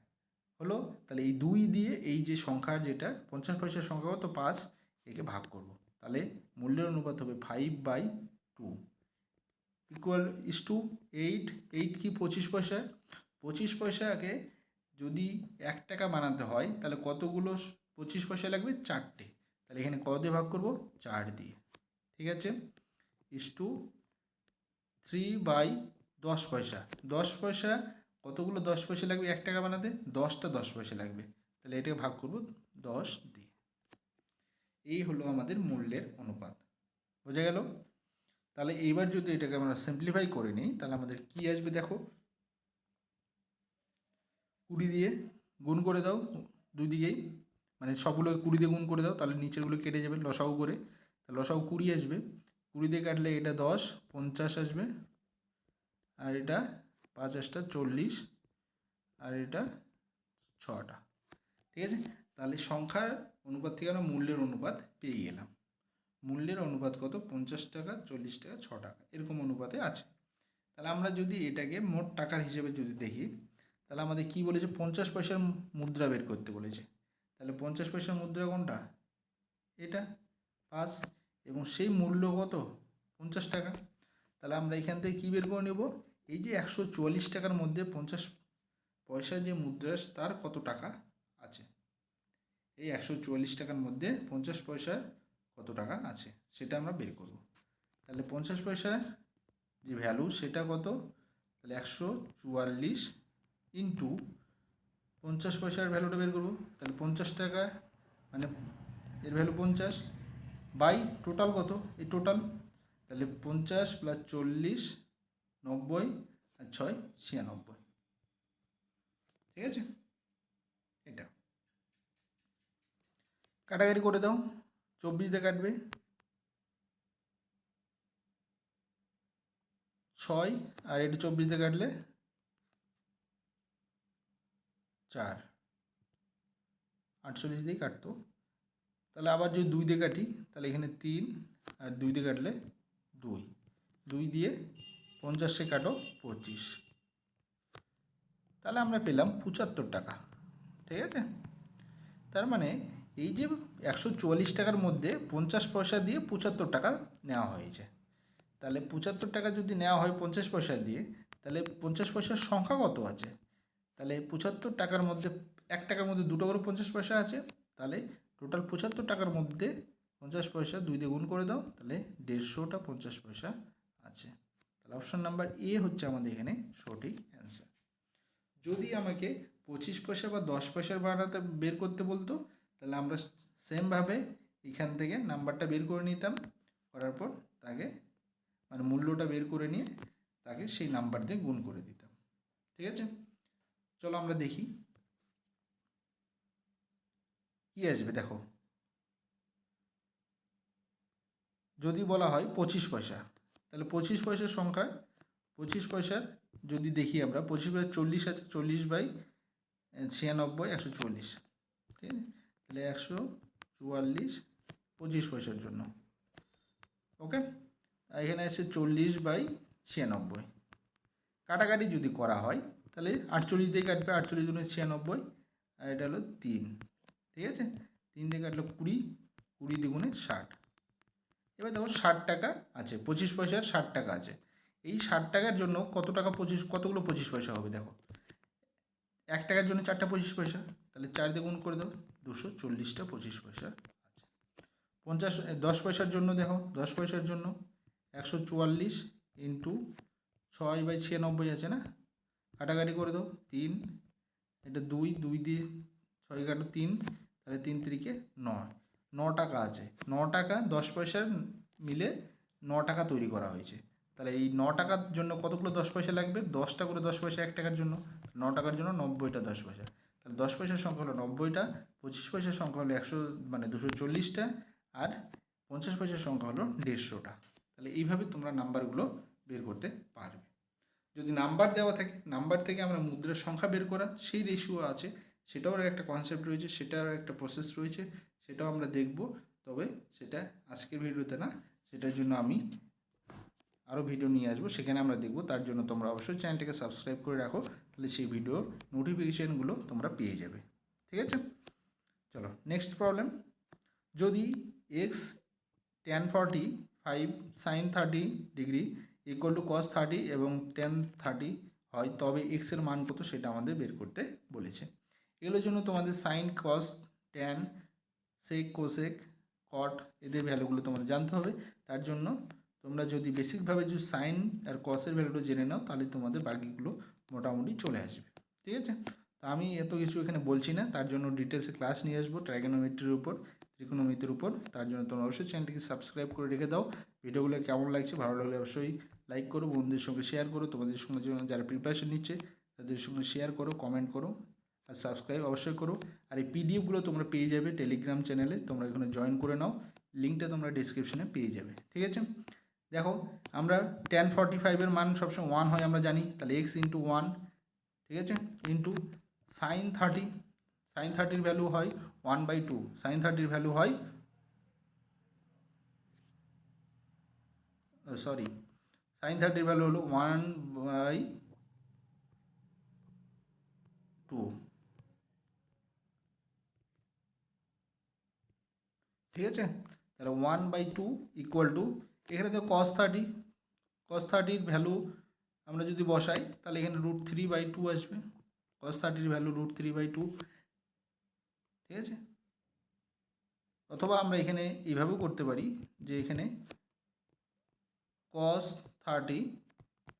হলো। তাহলে এই 2 দিয়ে এই যে সংখ্যার যেটা 50 পয়সার সংখ্যা কত? 5, একে ভাগ করব, তাহলে মূল্যের অনুপাত হবে 5/2 ইকুয়াল ইস টু 8। 8 কি? 25 পয়সা। 25 পয়সাকে যদি 1 টাকা বানাতে হয় তাহলে কতগুলো 25 পয়সা লাগবে? 4টে। তাহলে এখানে কত দিয়ে ভাগ করব? 4 দিয়ে। ঠিক আছে, ইস টু 3/10 পয়সা। 10 পয়সা কতগুলো 10 পয়সা লাগবে 1 টাকা বানাতে? 10টা 10 পয়সা লাগবে, তাহলে এটাকে ভাগ করব 10 দিয়ে। এই হলো আমাদের মূল্যের অনুপাত। বোঝা গেল? তাহলে এইবার যদি এটাকে আমরা সিম্পলিফাই করে নিই তাহলে আমাদের কি আসবে? দেখো 20 দিয়ে গুণ করে দাও দুই দিকেই, মানে সবগুলোকে 20 দিয়ে গুণ করে দাও, তাহলে নিচেরগুলো কেটে যাবে লসাগু করে। লসাগু 20 আসবে, 20 দিয়ে কাটলে এটা 10, 50 আসবে, আর এটা 5 8টা 40, আর এটা 6টা। ঠিক আছে, তাহলে সংখ্যার অনুপাত থেকে আমরা মূল্যের অনুপাত পেয়ে গেলাম। মূল্যের অনুপাত কত? 50 টাকা, 40 টাকা, 6 টাকা, এরকম অনুপাতে আছে। তাহলে আমরা যদি এটাকে মোট টাকার হিসেবে যদি দেখি তাহলে আমাদের কি বলেছে? 50 পয়সার মুদ্রা বের করতে বলেছে। তাহলে 50 পয়সার মুদ্রা কোনটা? এটা 5, এবং সেই মূল্য কত? 50 টাকা। তাহলে আমরা এখান থেকে কী বের করে নেব? এই যে 144 টাকার মধ্যে 50 পয়সা যে মুদ্রা তার কত টাকা আছে, এই 144 টাকার মধ্যে 50 পয়সার কত টাকা আছে। সেটা আমরা বের করব। তাহলে 50 পয়সার যে ভ্যালু সেটা কত, তাহলে 144 ইন্টু 50 পয়সার ভ্যালুটা বের করব, তাহলে 50 টাকা মানে এর ভ্যালু 50 বাই টোটাল কত, এই টোটাল, তাহলে 50 প্লাস 40 90 আর 6 96, ঠিক আছে। এটা কাটাকাটি করে দাও, 24 দিয়ে কাটবে 6 আর এটা 24 দিয়ে কাটলে 4, 48 দিয়ে কাটতো। তাহলে আবার যদি 2 দিয়ে কাটি তাহলে এখানে 3 আর 2 দিয়ে কাটলে 2, 2 দিয়ে 50 কাটো 25, তাহলে আমরা পেলাম 75 টাকা, ঠিক আছে। তার মানে এই যে 144 টাকার মধ্যে 50 পয়সা দিয়ে 75 টাকা নেওয়া হয়েছে। তাহলে 75 টাকা যদি নেওয়া হয় 50 পয়সা দিয়ে, তাহলে 50 পয়সার সংখ্যা কত আছে, তাহলে 75 টাকার মধ্যে 1 টাকার মধ্যে 2টো করে 50 পয়সা আছে, তাহলে টোটাল 75 টাকার মধ্যে 50 পয়সা 2 দিয়ে গুণ করে দাও, তাহলে 150টা 50 পয়সা আছে। তাহলে অপশন নাম্বার এ হচ্ছে আমাদের এখানে সঠিক অ্যান্সার। যদি আমাকে 25 পয়সা বা 10 পয়সার বানাতে বের করতে বলতো, তাহলে আমরা সেমভাবে এখান থেকে নাম্বারটা বের করে নিতাম, করার পর তাকে মানে মূল্যটা বের করে নিয়ে তাকে সেই নাম্বার দিয়ে গুণ করে দিতাম, ঠিক আছে। চলো আমরা দেখি কি আসবে। দেখো, যদি বলা হয় 25 পয়সা, তাহলে 25 পয়সার সংখ্যা 25 পয়সার যদি দেখি আমরা 25 পয়সা 40 আছে, 40 বাই 96 140, ঠিক আছে। তাহলে 144 25 পয়সার জন্য, ওকে। এখানে আছে 40 বাই 96, কাটাকাটি যদি করা হয় তাহলে 48 দিয়ে কাটবে, 48 গুণে 96 আর এটা হলো 3, ঠিক আছে। 3 দিয়ে কাটলো 20, 20 দ্বিগুণে 60। এবার দেখো 60 টাকা আছে, 25 পয়সার 60 টাকা আছে। এই 60 টাকার জন্য কতগুলো 25 পয়সা হবে, দেখো 1 টাকার জন্য 4টা 25 পয়সা, তাহলে 4 দিয়ে গুণ করে দাও, 240টা 25 পয়সা আছে। 10 পয়সার জন্য দেখো, 10 পয়সার জন্য 144 ইন্টু 6 বাই 96 আছে না, কাটাকাটি করে দাও 3, এটা 2, 2 দিয়ে 6 কাটো 3, তাহলে 3 3কে 9, 9 টাকা আছে। 9 টাকা 10 পয়সার মিলে 9 টাকা তৈরি করা হয়েছে। তাহলে এই 9 টাকার জন্য কতগুলো 10 পয়সা লাগবে, 10টা করে 10 পয়সা 1 টাকার জন্য, 9 টাকার জন্য 90টা 10 পয়সা। তাহলে 10 পয়সার সংখ্যা হলো 90টা, 25 পয়সার সংখ্যা হলো 240টা, আর 50 পয়সার সংখ্যা হলো 150টা। তাহলে এইভাবে তোমরা নাম্বারগুলো বের করতে পারবে। যদি নাম্বার দেওয়া থাকে, নাম্বার থেকে আমরা মুদ্রার সংখ্যা বের করা সেই রেশিও আছে, সেটাও একটা কনসেপ্ট রয়েছে, সেটার একটা প্রসেস রয়েছে, সেটাও আমরা দেখব। তবে সেটা আজকের ভিডিওতে না, সেটার জন্য আমি আরও ভিডিও নিয়ে আসবো, সেখানে আমরা দেখব। তার জন্য তোমরা অবশ্যই চ্যানেলটাকে সাবস্ক্রাইব করে রাখো, তাহলে সেই ভিডিওর নোটিফিকেশানগুলো তোমরা পেয়ে যাবে, ঠিক আছে। চলো নেক্সট প্রবলেম। যদি x tan 45 sin 30 degree equal to cos 30 এবং tan 30 হয়, তবে এক্স এর মান কত সেটা আমাদের বের করতে বলেছে। এগুলোর জন্য তোমাদের সাইন, কস, ট্যান, সেক, কোসেক, কট এদের ভ্যালুগুলো তোমাদের জানতে হবে। তার জন্য তোমরা যদি বেসিকভাবে যদি সাইন আর কসের ভ্যালুটা জেনে নাও, তাহলে তোমাদের বাকিগুলো মোটামুটি চলে আসবে, ঠিক আছে। তো আমি এত কিছু এখানে বলছি না, তার জন্য ডিটেলসে ক্লাস নিয়ে আসবো ট্রাইগোনোমেট্রির উপর, ত্রিকোণমিতির উপর। তার জন্য তোমরা অবশ্যই চ্যানেলটিকে সাবস্ক্রাইব করে রেখে দাও। ভিডিওগুলো কেমন লাগছে, ভালো লাগলে অবশ্যই লাইক করো, বন্ধুদের সঙ্গে শেয়ার করো, তোমাদের সঙ্গে যারা প্রিপারেশন নিচ্ছে তাদের সঙ্গে শেয়ার করো, কমেন্ট করো, আর সাবস্ক্রাইব অবশ্যই করো। আর এই পিডিএফগুলো তোমরা পেয়ে যাবে টেলিগ্রাম চ্যানেলে, তোমরা এখানে জয়েন করে নাও, লিঙ্কটা তোমরা ডিসক্রিপশনে পেয়ে যাবে, ঠিক আছে। দেখো, আমরা tan 45 মান সবসময় 1 হয় আমরা জানি, তাহলে x ইন্টু 1, ঠিক আছে, ইন্টু সাইন 30, সাইন 30-র ভ্যালু হয় 1/2, সাইন 30-র ভ্যালু হয় সাইন 30-র ভ্যালু হলো 1/2, ঠিক আছে। তাহলে 1/2 ইকুয়াল টু, এখানে তো cos 30, cos 30-র ভ্যালু আমরা যদি বসাই তাহলে এখানে √3/2 আসবে, cos 30-র ভ্যালু √3/2, ঠিক আছে। অথবা আমরা এখানে এইভাবেও করতে পারি যে এখানে cos 30,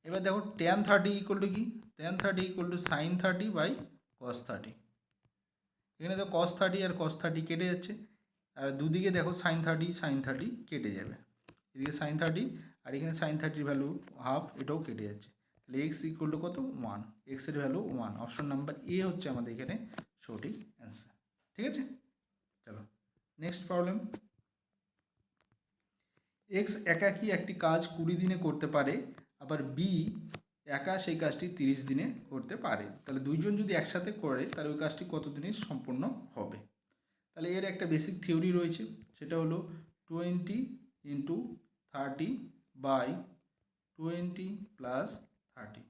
এবার দেখো tan 30 ইকুয়াল টু কি, tan 30 equal to sin 30 by cos 30। এখানে তো cos 30 আর cos 30 কেটে যাচ্ছে, আর দুদিকে দেখো sin 30 কেটে যাবে, এদিকে sin 30 আর এখানে sin 30 ভ্যালু হাফ, এটাও কেটে যাচ্ছে। তাহলে এক্স ইকুয়াল টু কত, 1, এক্সের ভ্যালু 1। অপশন নাম্বার এ হচ্ছে আমাদের এখানে সঠিক অ্যান্সার। ঠিক আছে, চলো নেক্সট প্রবলেম। এক্স একাকী একটি কাজ 20 দিনে করতে পারে, আবার বি একা সেই কাজটি 30 দিনে করতে পারে। তাহলে দুইজন যদি একসাথে করে তাহলে ওই কাজটি কত দিনে সম্পূর্ণ হবে। তাহলে এর একটা বেসিক থিওরি রয়েছে, সেটা হলো 20 ইন্টু 30 বাই 20 প্লাস 30।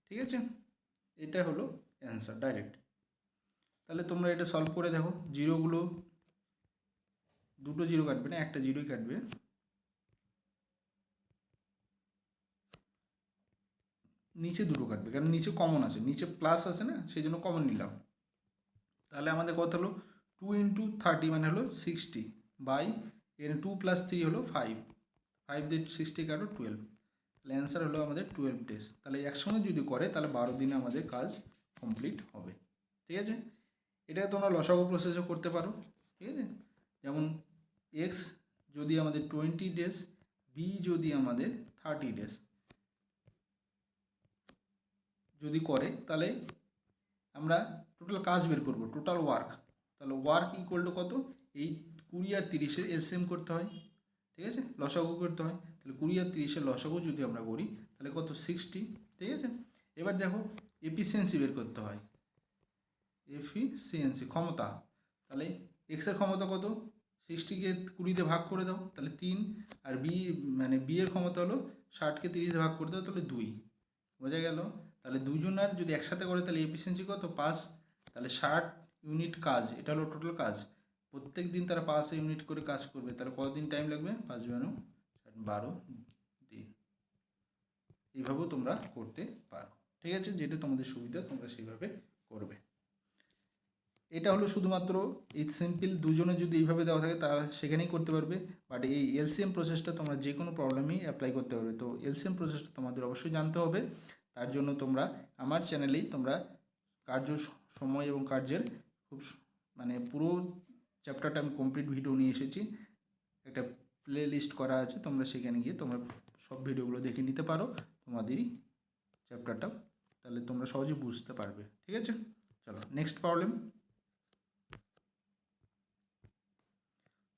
ঠিক আছে, এটা হলো অ্যান্সার ডাইরেক্ট। তাহলে তোমরা এটা সলভ করে দেখো, জিরোগুলো দুটো জিরো কাটবে না, একটা জিরোই কাটবে। নিচে দুটো কাটবে, কারণ নিচে কমন আছে, নিচে প্লাস আছে না, সেই জন্য কমন নিলাম। তাহলে আমাদের কত হলো, 2 ইন্টু 30 মানে হলো 60 বাই এখানে 2 প্লাস 3 হলো 5, 5 দিয়ে 60 কাটো 12। তাহলে অ্যান্সার হলো আমাদের 12 ডেজ। তাহলে একসঙ্গে যদি করে তাহলে 12 দিনে আমাদের কাজ কমপ্লিট হবে। ঠিক আছে, এটা তোমরা লসাগু প্রসেসও করতে পারো। ঠিক আছে, যেমন এক্স যদি আমাদের 20 ডেজ, বি যদি আমাদের 30 ডেজ যদি করে, তাহলে আমরা টোটাল কাজ বের করব, টোটাল ওয়ার্ক। তাহলে ওয়ার্ক ইকুয়াল টু কত, এই 20 আর 30-এর এলসিএম করতে হয়। ঠিক আছে, লসাগু করতে হয়। তাহলে 20 আর 30-এর লসাগু যদি আমরা করি তাহলে কত, 60। ঠিক আছে, এবার দেখো এফিসিয়েন্সি বের করতে হয়, এফিসিয়েন্সি ক্ষমতা। তাহলে এক্সের ক্ষমতা কত, 60কে 20-তে ভাগ করে দাও, তাহলে 3। আর বি মানে বি এর ক্ষমতা হলো 60কে 30-এ ভাগ করে দাও, তাহলে 2। বোঝা গেল। তাহলে দুজনের যদি একসাথে করে তাহলে এফিসিয়েন্সি কত, 5। তাহলে 60 ইউনিট কাজ, এটা হলো টোটাল কাজ। প্রত্যেক দিন তারা 5 ইউনিট করে কাজ করবে, তাহলে কতদিন টাইম লাগবে, 5 × 12 দিন। এইভাবেও তোমরা করতে পারো। ঠিক আছে, যেটা তোমাদের সুবিধা তোমরা সেইভাবে করবে। এটা হলো শুধুমাত্র এই সিম্পল, দুজনে যদি এইভাবে দেওয়া থাকে তারা সেখানেই করতে পারবে। বাট এই এলসিএম প্রসেসটা তোমরা যে কোনো প্রবলেমেই অ্যাপ্লাই করতে পারবে। তো এলসিএম প্রসেসটা তোমাদের অবশ্যই জানতে হবে। তার জন্য তোমরা আমার চ্যানেলেই তোমরা কার্য সময় এবং কার্যের খুব মানে পুরো চ্যাপ্টারটা আমি কমপ্লিট ভিডিও নিয়ে এসেছি, একটা প্লে লিস্ট করা আছে, তোমরা সেখানে গিয়ে তোমরা সব ভিডিওগুলো দেখে নিতে পারো তোমাদেরই চ্যাপ্টারটা, তাহলে তোমরা সহজে বুঝতে পারবে। ঠিক আছে, চলো নেক্সট প্রবলেম।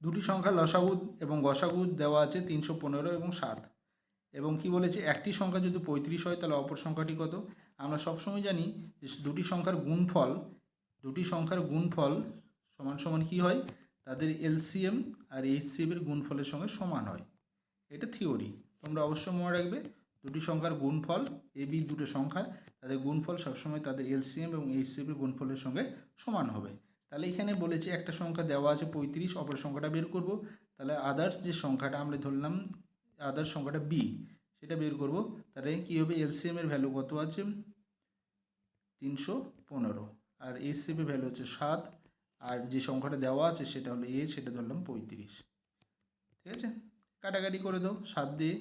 দুটি সংখ্যার লসাগু এবং গসাগু দেওয়া আছে 315 এবং 7, এবং কি বলেছে, একটি সংখ্যা যদি 35 হয় তাহলে অপর সংখ্যাটি কত। আমরা সবসময় জানি যে দুটি সংখ্যার গুণফল সমান সমান কী হয়, তাদের এলসিএম আর এইচসিএম এর গুণফলের সঙ্গে সমান হয়। এটা থিওরি, তোমরা অবশ্যই মনে রাখবে। দুটি সংখ্যার গুণফল, এ বি দুটো সংখ্যা, তাদের গুণফল সবসময় তাদের এলসিএম এবং এইচসিএম এর গুণফলের সঙ্গে সমান হবে। তাহলে এখানে বলেছে একটা সংখ্যা দেওয়া আছে 35, অপর সংখ্যাটা বের করব। তাহলে আদার্স যে সংখ্যাটা আমরা ধরলাম, আদার্স সংখ্যাটা বি, সেটা বের করব। তাহলে কী হবে, এলসিএম এর ভ্যালু কত আছে, 315, আর এইচসিএম এর ভ্যালু হচ্ছে 7, আর যে সংখ্যাটা দেওয়া আছে সেটা হলো এ, সেটা ধরলাম 35। ঠিক আছে, কাটাকাটি করে দাও, 7 দিয়ে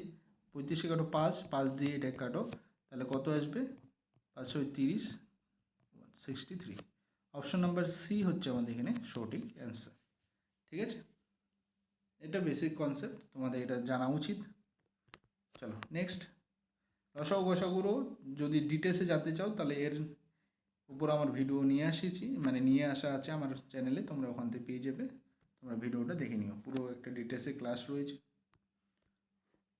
35 কাটো 5, 5 দিয়ে এটা কাটো, তাহলে কত আসবে, 5 × 30, 63। অপশন নাম্বার সি হচ্ছে আমাদের এখানে সঠিক অ্যান্সার। ঠিক আছে, এটা বেসিক কনসেপ্ট, তোমাদের এটা জানা উচিত। চলো নেক্সট, লসাগু গসাগুরও যদি ডিটেলসে জানতে চাও তাহলে এর উপর আমার ভিডিও নিয়ে আসা আছে আমার চ্যানেলে, তোমরা ওখান থেকে পেয়ে যাবে, তোমরা ভিডিওটা দেখে নিও, পুরো একটা ডিটেলসে ক্লাস রয়েছে।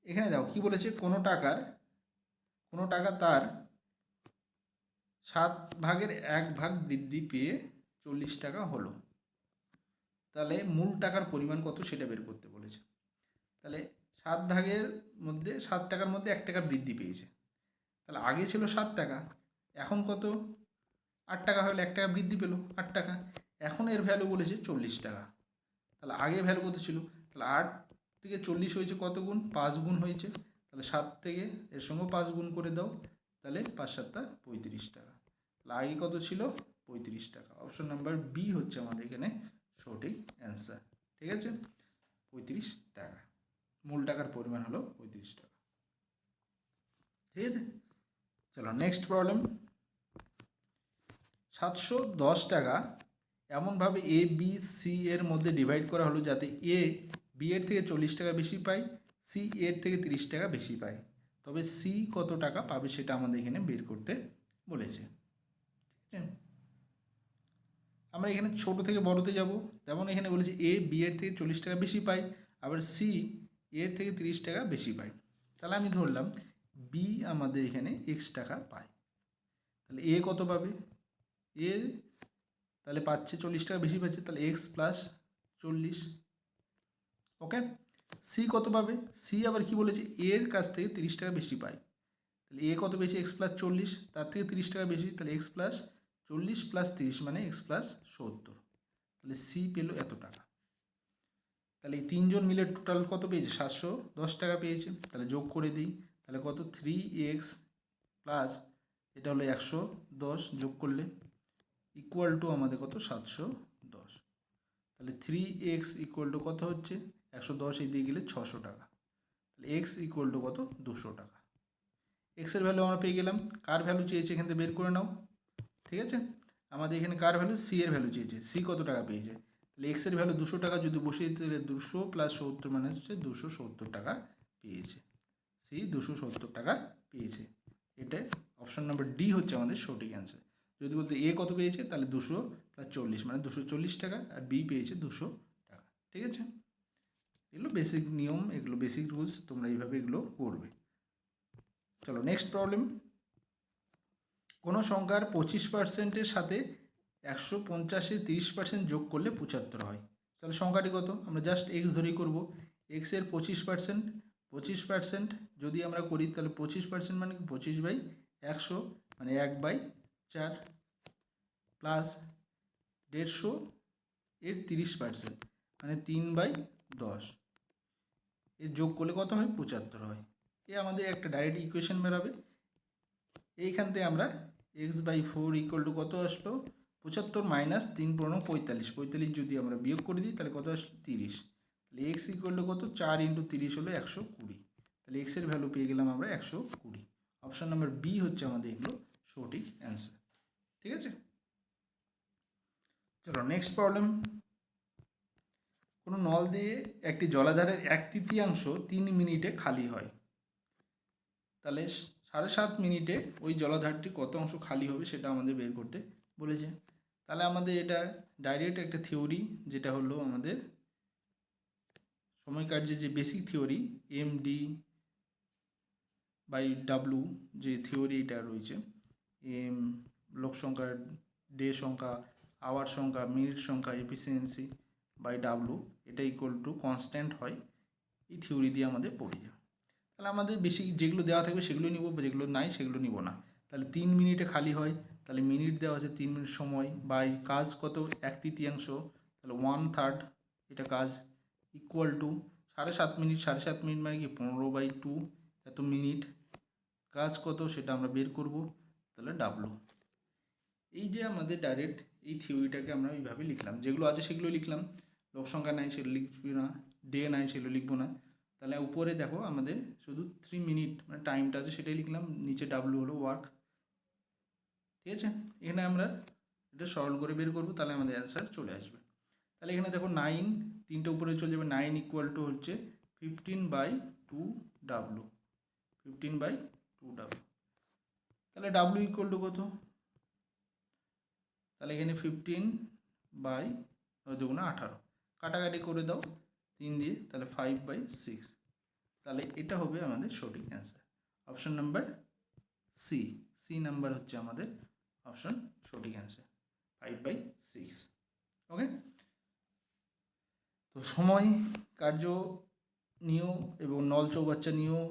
এখানে দাও কি বলেছে, কোনো টাকা তার 7/1 বৃদ্ধি পেয়ে 40 টাকা হলো, তাহলে মূল টাকার পরিমাণ কত সেটা বের করতে বলেছে। তাহলে 7 টাকার মধ্যে 1 টাকা বৃদ্ধি পেয়েছে, তাহলে আগে ছিল 7 টাকা, এখন কত, 8 টাকা হলে 1 টাকা বৃদ্ধি পেলো, 8 টাকা। এখন এর ভ্যালু বলেছে 40 টাকা। তাহলে আগে ভ্যালু কত ছিল, তাহলে 8 থেকে 40 হয়েছে কত গুণ, 5 গুণ হয়েছে। তাহলে 7 থেকে এর সঙ্গেও 5 গুণ করে দাও, তাহলে 5 × 7 = 35 টাকা। তাহলে আগে কত ছিল, 35 টাকা। অপশন নাম্বার বি হচ্ছে আমাদের এখানে সঠিক অ্যান্সার। ঠিক আছে, 35 টাকা, মূল টাকার পরিমাণ হলো 35 টাকা। ঠিক আছে, চলো নেক্সট প্রবলেম। 710 টাকা এমনভাবে এ বি সি এর মধ্যে ডিভাইড করা হলো যাতে এ বি এর থেকে 40 টাকা বেশি পায়, সি এর থেকে 30 টাকা বেশি পায়, তবে সি কত টাকা পাবে সেটা আমাদের এখানে বের করতে বলেছে। ঠিক আছে, আমরা এখানে ছোট থেকে বড়তে যাব। যেমন এখানে বলেছে এ বি এর থেকে 40 টাকা বেশি পায়, আবার সি এর থেকে 30 টাকা বেশি পায়। তাহলে আমি ধরলাম বি আমাদের এখানে এক্স টাকা পায়, তাহলে এ কত পাবে, এ তাহলে পাচ্ছে 40 টাকা বেশি পাচ্ছে, তাহলে এক্স প্লাস 40। ওকে, সি কত পাবে, সি আবার কি বলেছে এর কাছ থেকে 30 টাকা বেশি পায়, তাহলে এ কত বেশি এক্স প্লাস 40, তার থেকে 30 টাকা বেশি, তাহলে এক্স প্লাস 40 প্লাস 30 মানে এক্স প্লাস 70, তাহলে সি পেল এত টাকা। তাহলে এই তিনজন মিলে টোটাল কত পেয়েছে, 710 টাকা পেয়েছে। তাহলে যোগ করে দিই, তাহলে কত 3x প্লাস এটা হলো 110 যোগ করলে ইকুয়াল টু আমাদের কত 710। তাহলে 3x ইকুয়াল টু কত হচ্ছে 110 এই দিয়ে গেলে 600 টাকা, তাহলে x ইকুয়াল টু কত 200 টাকা। এক্সের ভ্যালু আমরা পেয়ে গেলাম, কার ভ্যালু চেয়েছে এখান থেকে বের করে নাও। ঠিক আছে, আমাদের এখানে কার ভ্যালু, সি এর ভ্যালু চেয়েছে, সি কত টাকা পেয়েছে, তাহলে এক্সের ভ্যালু 200 টাকা যদি বসিয়ে দিতে, 200 প্লাস 70 মানে হচ্ছে 270 টাকা পেয়েছে, সি 270 টাকা পেয়েছে। এটা অপশন নাম্বার ডি হচ্ছে আমাদের সঠিক অ্যান্সার। যদি বলতে এ কত পেয়েছে, তাহলে 200 প্লাস 40 মানে 240 টাকা, আর বি পেয়েছে 200 টাকা। ঠিক আছে, এগুলো বেসিক নিয়ম, এগুলো বেসিক রুলস, তোমরা এইভাবে এগুলো করবে। চলো নেক্সট প্রবলেম। কোনো সংখ্যার 25%-এর সাথে 150-এর 30% যোগ করলে 75 হয়। তাহলে সংখ্যাটি কত, আমরা জাস্ট এক্স ধরেই করবো। এক্সের 25% যদি আমরা করি তাহলে 25% মানে 25/100 মানে 1/4 প্লাস 150 এর 30% মানে 3/10, এর যোগ করলে কত হয় 75 হয়। এ আমাদের একটা ডাইরেক্ট ইকুয়েশন বেরোবে। এইখান থেকে আমরা x/4 ইকুয়াল টু কত আসলো 75 মাইনাস 3 × 45, 45 যদি আমরা বিয়োগ করে দিই তাহলে কত আসলো 30, তাহলে x ইকুয়াল টু কত 4 × 30 হলো 120, তাহলে x এর ভ্যালু পেয়ে গেলাম আমরা 120। অপশন নাম্বার বি হচ্ছে আমাদের এগুলো সঠিক অ্যান্সার। ঠিক আছে, চলো নেক্সট প্রবলেম। কোনো নল দিয়ে একটি জলাধারের 1/3 3 মিনিটে খালি হয়, তাহলে 7.5 মিনিটে ওই জলাধারটি কত অংশ খালি হবে সেটা আমাদের বের করতে বলেছে। তাহলে আমাদের এটা ডাইরেক্ট একটা থিওরি, যেটা হলো আমাদের সময় কার্যের যে বেসিক থিওরি MD/W যে থিওরি এটা রয়েছে, এম লোক সংখ্যা, ডে সংখ্যা, আওয়ার সংখ্যা, মিনিট সংখ্যা, এফিসিয়েন্সি বাই ডাব্লু, এটা ইকুয়াল টু কনস্ট্যান্ট হয়। এই থিওরি দিয়ে আমাদের পড়ে যায়। তাহলে আমাদের বেশি যেগুলো দেওয়া থাকবে সেগুলো নিব, যেগুলো নাই সেগুলো নিব না। তাহলে 3 মিনিটে খালি হয়, তাহলে মিনিট দেওয়া আছে 3 মিনিট সময়, বাই কাজ কত 1/3, তাহলে 1/3 এটা কাজ, ইকুয়াল টু 7.5 মিনিট, 7.5 মিনিট মানে কি 15/2 এত মিনিট, কাজ কত সেটা আমরা বের করব, তাহলে ডাব্লু। এই যে আমাদের ডাইরেক্ট এই থিওরিটাকে আমরা এইভাবে লিখলাম, যেগুলো আছে সেগুলো লিখলাম, লোক সংখ্যা নাই সেগুলো লিখবি না, ডে নাই সেগুলো লিখবো না। তাহলে উপরে দেখো আমাদের শুধু 3 মিনিট মানে টাইমটা আছে সেটাই লিখলাম, নিচে ডাব্লু হলো ওয়ার্ক। ঠিক আছে, এখানে আমরা এটা সরল করে বের করবো, তাহলে আমাদের অ্যান্সার চলে আসবে। তাহলে এখানে দেখো 9, 3টে উপরে চলে যাবে, 9 ইকুয়াল টু হচ্ছে 15/2W, 15/2W। তাহলে ডাব্লু ইকুয়াল টু কত, তাহলে এখানে 15/2 কাটাকাটি করে দাও 3 দিয়ে, তাহলে 5/6, তাহলে এটা হবে আমাদের সঠিক answer. Option number c, c number হচ্ছে আমাদের অপশন সঠিক অ্যান্সার, 5/6। ওকে, তো সময় কার্য নিয়েও এবং নল চৌবাচ্চা নিয়েও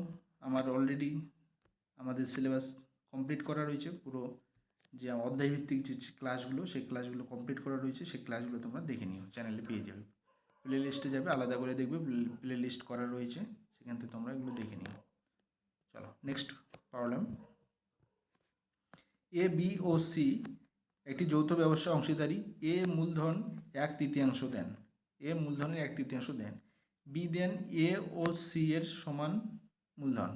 আমার অলরেডি আমাদের সিলেবাস কমপ্লিট করা রয়েছে। পুরো যে অধ্যায়ভিত্তিক যে ক্লাসগুলো সেই ক্লাসগুলো কমপ্লিট করা রয়েছে, সেই ক্লাসগুলো তোমরা দেখে নিও, চ্যানেলে পেয়ে যাবে। প্লে লিস্টে যাবে, আলাদা করে দেখবে প্লে লিস্ট করা রয়েছে, সেখান থেকে তোমরা এগুলো দেখে নিও। চলো next problem. A B O C একটি যৌথ ব্যবসা অংশীদারি এ মূলধন 1/3 দেন, এ মূলধনের 1/3 দেন, বি দেন এ ও সি এর সমান মূলধন।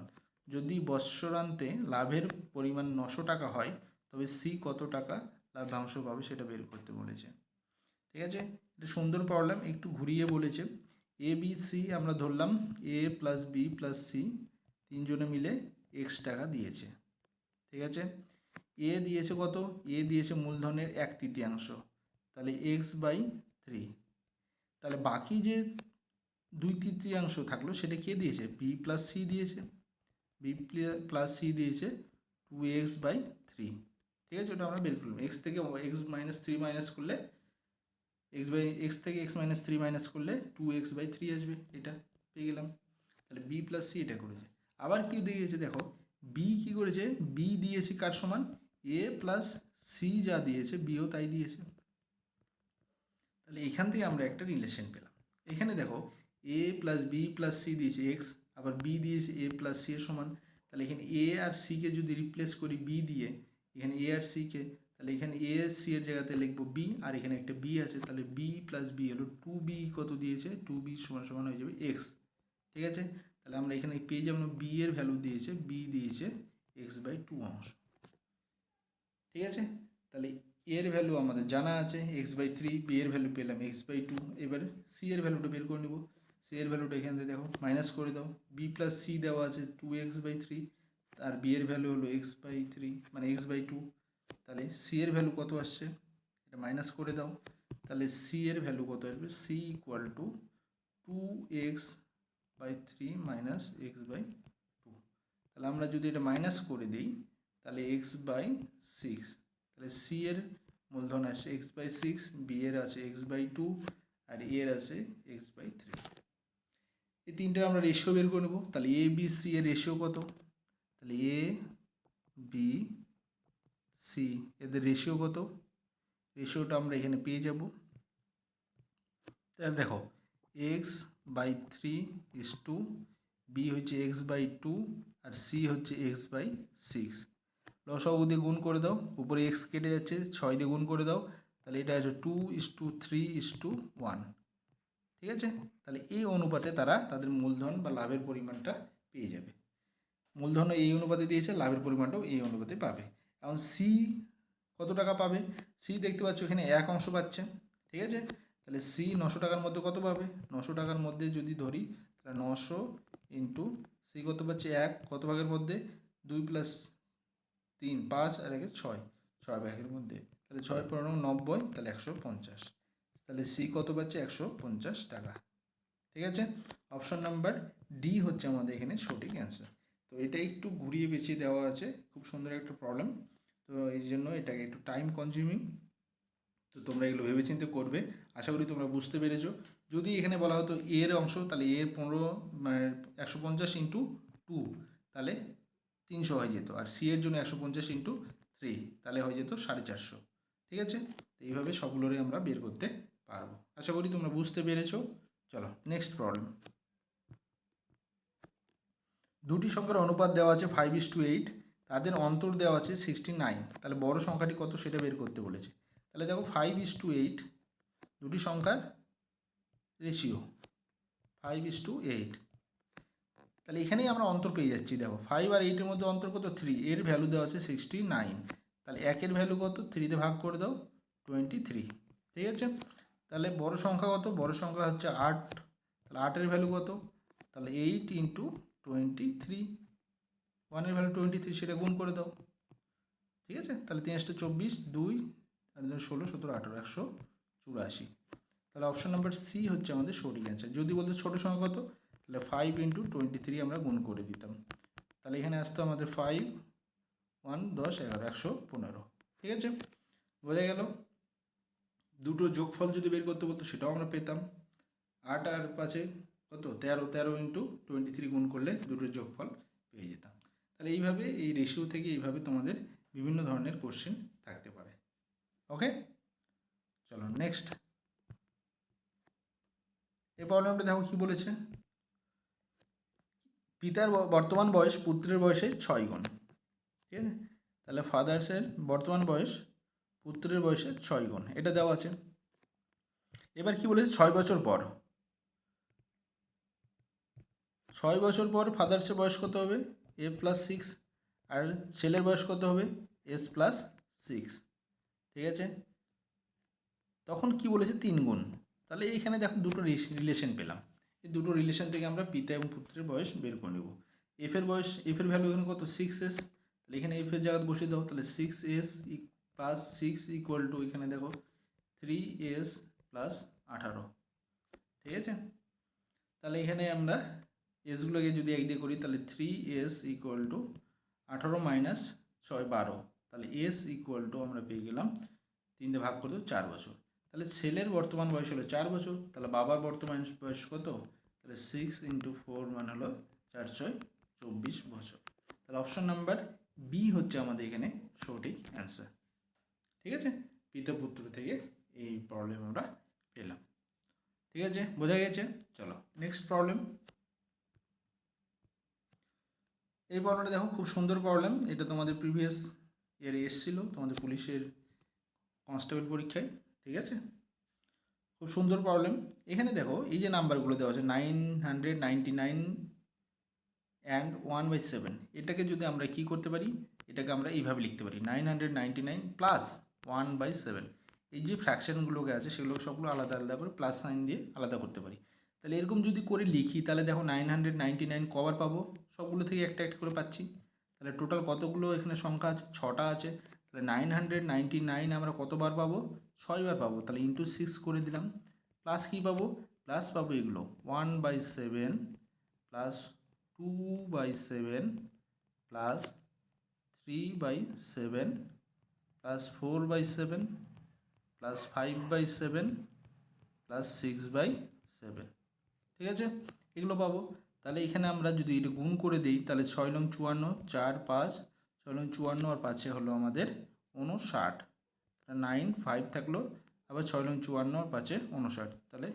যদি বৎসরান্তে লাভের পরিমাণ 900 টাকা হয় তবে সি কত টাকা লাভ্যাংশ পাবে সেটা বের করতে বলেছে। ঠিক আছে, এটা সুন্দর প্রবলেম, একটু ঘুরিয়ে বলেছে। এ বি সি আমরা ধরলাম এ প্লাস বি প্লাস সি, তিনজনে মিলে এক্স টাকা দিয়েছে। ঠিক আছে, এ দিয়েছে কত, এ দিয়েছে মূলধনের 1/3, তাহলে x/3। তাহলে বাকি যে 2/3 থাকলো সেটা কে দিয়েছে, বি প্লাস সি দিয়েছে, বি প্লাস সি দিয়েছে 2x/3। ঠিক আছে, ওটা আমরা বের করলাম। এক্স থেকে x-3 মাইনাস করলে এক্স থেকে x-3 মাইনাস করলে 2x/3 আসবে, এটা পেয়ে গেলাম। তাহলে বি প্লাস সি এটা করেছে। আবার কি দিয়েছে দেখো, বি কি করেছে, বি দিয়েছে কার সমান, এ প্লাস সি যা দিয়েছে বিও তাই দিয়েছে। তাহলে এখান থেকে আমরা একটা রিলেশন পেলাম। এখানে দেখো এ প্লাস বি প্লাস সি দিয়েছে এক্স, আবার বি দিয়েছে এ প্লাস সি এর সমান। তাহলে এখানে এ আর সিকে যদি রিপ্লেস করি বি দিয়ে, এখানে এ আর সিকে, তাহলে এখানে এ সি এর জায়গাতে লিখবো বি, আর এখানে একটা বি আছে, তাহলে বি প্লাস বি হলো 2b কত দিয়েছে, 2b সমান সমান হয়ে যাবে এক্স। ঠিক আছে, তাহলে আমরা এখানে পেয়ে যাবো বি এর ভ্যালু দিয়েছে, বি দিয়েছে x/2 অংশ। ঠিক আছে, তাহলে এর ভ্যালু আমাদের জানা আছে x/3, বি এর ভ্যালু পেলাম x/2। এবার সি এর ভ্যালুটা বের করে নেব। সি এর ভ্যালুটা এখান থেকে দেখো মাইনাস করে দাও, বি প্লাস সি দেওয়া আছে 2x/3, আর বি এর ভ্যালু হলো x/3 মানে x/2। তাহলে সি এর ভ্যালু কত আসছে, এটা মাইনাস করে দাও, তাহলে সি এর ভ্যালু কত আসবে, C equal two 2x/3 minus x/2। তাহলে আমরা যদি এটা মাইনাস করে দিই তাহলে x/6, তাহলে সি এর মূলধন আসছে x/6, বি এর আছে x/2, আর এ এর আছে x/3। এই তিনটে আমরা রেশিও বের করে নেব। তাহলে এ বি সি এর রেশিও কত, তাহলে এ বি সি এদের রেশিও কত, রেশিওটা আমরা এখানে পেয়ে যাব। তাহলে দেখো x/3 ইস টু বি হচ্ছে x/2 আর সি হচ্ছে x/6। লসাগু দিয়ে গুণ করে দাও, উপরে এক্স কেটে যাচ্ছে, 6 দিয়ে গুণ করে দাও, তাহলে এটা আছে 2:3:1। ঠিক আছে, তাহলে এই অনুপাতে তারা তাদের মূলধন বা লাভের পরিমাণটা পেয়ে যাবে। মূলধন এই অনুপাতে দিয়েছে, লাভের পরিমাণটাও এই অনুপাতে পাবে। এখন সি কত টাকা পাবে, সি দেখতে পাচ্ছ এখানে 1 অংশ পাচ্ছে। ঠিক আছে, তাহলে সি 900 টাকার মধ্যে কত পাবে, 900 টাকার মধ্যে যদি ধরি তাহলে 900 ইন্টু সি কত পাচ্ছে 1, কত ভাগের মধ্যে 2 + 3 5 আর 1 6, 6 ভাগের মধ্যে, তাহলে 6 × 90, তাহলে 150। তাহলে সি কত পাচ্ছে 150 টাকা। ঠিক আছে, অপশন নাম্বার ডি হচ্ছে আমাদের এখানে সঠিক অ্যান্সার। তো এটা একটু ঘুরিয়ে পেঁচিয়ে দেওয়া আছে, খুব সুন্দর একটা প্রবলেম, তো এই জন্য এটাকে একটু টাইম কনজিউমিং। তো তোমরা এগুলো ভেবেচিন্তে করবে, আশা করি তোমরা বুঝতে পেরেছো। যদি এখানে বলা হতো এর অংশ, তাহলে এর 150 ইন্টু 2, তাহলে 300 হয়ে যেত, আর সি এর জন্য 150 ইন্টু 3, তাহলে হয়ে যেত 450। ঠিক আছে, তো এইভাবে সবগুলোরই আমরা বের করতে পারবো। আশা করি তোমরা বুঝতে পেরেছো। চলো নেক্সট প্রবলেম। দুটি সংখ্যার অনুপাত দেওয়া আছে 5:8, তাদের অন্তর দেওয়া আছে 69, তাহলে বড় সংখ্যাটি কত সেটা বের করতে বলেছে। তাহলে দেখো 5:8 দুটি সংখ্যার রেশিও 5:8, তাহলে এখানেই আমরা অন্তর পেয়ে যাচ্ছি। দেখো 5 আর 8-এর মধ্যে অন্তর কত, 3, এর ভ্যালু দেওয়া আছে 69, তাহলে 1-এর ভ্যালু কত, 3 দিয়ে ভাগ করে দাও 23। ঠিক আছে, তাহলে বড় সংখ্যা কত, বড় সংখ্যা হচ্ছে 8, তাহলে 8-এর ভ্যালু কত, তাহলে 8 ইন্টু 23, 1-এর ভ্যালু 23, সেটা গুণ করে দাও। ঠিক আছে, তাহলে 3 × 24, 2 আর 16, 17, 18, 184। তাহলে অপশন নাম্বার সি হচ্ছে আমাদের সঠিক অ্যান্সার। যদি বলতে ছোটো সংখ্যা কত, তাহলে 5 × 23 আমরা গুণ করে দিতাম, তাহলে এখানে আসতো আমাদের 5, 1, 10, 11, 115। ঠিক আছে, বোঝা গেল। দুটো যোগফল যদি বের করতে বলতো সেটাও আমরা পেতাম। 8 আর 5 কত, 13, 13 × 23 গুণ করলে দুটোর যোগফল পেয়ে যেতাম। তাহলে এইভাবে এই রেশিও থেকে এইভাবে তোমাদের বিভিন্ন ধরনের কোশ্চেন থাকতে পারে। ওকে, চলো নেক্সট। এই প্রবলেমটা দেখো কি বলেছে, পিতার বর্তমান বয়স পুত্রের বয়সে 6 গুণ। ঠিক আছে, তাহলে ফাদার্সের বর্তমান বয়স পুত্রের বয়সের 6 গুণ, এটা দেওয়া আছে। এবার কি বলেছে 6 বছর পর, 6 বছর পর ফাদার্সের বয়স কত হবে a+6, আর ছেলের বয়স কত হবে s+6, ঠিক আছে। তখন কি বলেছে 3 গুণ, তাহলে এইখানে দেখো দুটো রিলেশন পেলাম, এই দুটো রিলেশন থেকে আমরা পিতা এবং পুত্রের বয়স বের করে নেব। এফের ভ্যালু এখানে কত 6s, তাহলে এখানে এফের জায়গায় বসিয়ে দাও, তাহলে 6s + 6 = এখানে দেখো 3s + 18, ঠিক আছে। তাহলে এখানে আমরা এসগুলোকে যদি এক দিয়ে করি তাহলে 3s = 18 - 6 12, তাহলে s = আমরা পেয়ে গেলাম 3 দিয়ে ভাগ করে 4 বছর। তাহলে ছেলের বর্তমান বয়স হলো 4 বছর, তাহলে বাবার বর্তমান বয়স কত, তাহলে 6 × 4 মানে হলো 4 × 6 24 বছর। তাহলে অপশন নাম্বার বি হচ্ছে আমাদের এখানে সঠিক অ্যান্সার, ঠিক আছে। পিতা পুত্র থেকে এই প্রবলেম আমরা পেলাম, ঠিক আছে, বোঝা গেছে। চলো নেক্সট প্রবলেম। এই প্রবলেমটা দেখো খুব সুন্দর প্রবলেম, এটা তোমাদের প্রিভিয়াস ইয়ারে এসেছিলো তোমাদের পুলিশের কনস্টেবল পরীক্ষায়, ঠিক আছে। খুব সুন্দর প্রবলেম। এখানে দেখো এই যে নাম্বারগুলো দেওয়া আছে 999 অ্যান্ড 1/7, এটাকে যদি আমরা কি করতে পারি, এটাকে আমরা এইভাবে লিখতে পারি 999 + 1/7। এই যে ফ্র্যাকশানগুলোকে আছে সেগুলো সবগুলো আলাদা আলাদা করে প্লাস সাইন দিয়ে আলাদা করতে পারি। তাহলে এরকম যদি করে লিখি তাহলে দেখো 999 কবার পাবো, সবগুলো থেকে একটা একটা করে পাচ্ছি। তাহলে টোটাল কতগুলো এখানে সংখ্যা আছে, 6টা আছে। তাহলে 999 আমরা কতবার পাবো, 6 বার পাবো। তাহলে × 6 করে দিলাম, প্লাস কী পাবো, প্লাস পাবো এগুলো 1/7 + 2/7 + 3/7 + 4/7 + 5/7 + 6/7, ঠিক আছে, এগুলো পাবো। তাহলে এখানে আমরা যদি এটা গুণ করে দিই তাহলে 6 × 54, 4 5, 6 × 54 আর 5 হলো আমাদের 59, 9 5 থাকলো, আবার 6 × 54 আর 5 59, তাহলে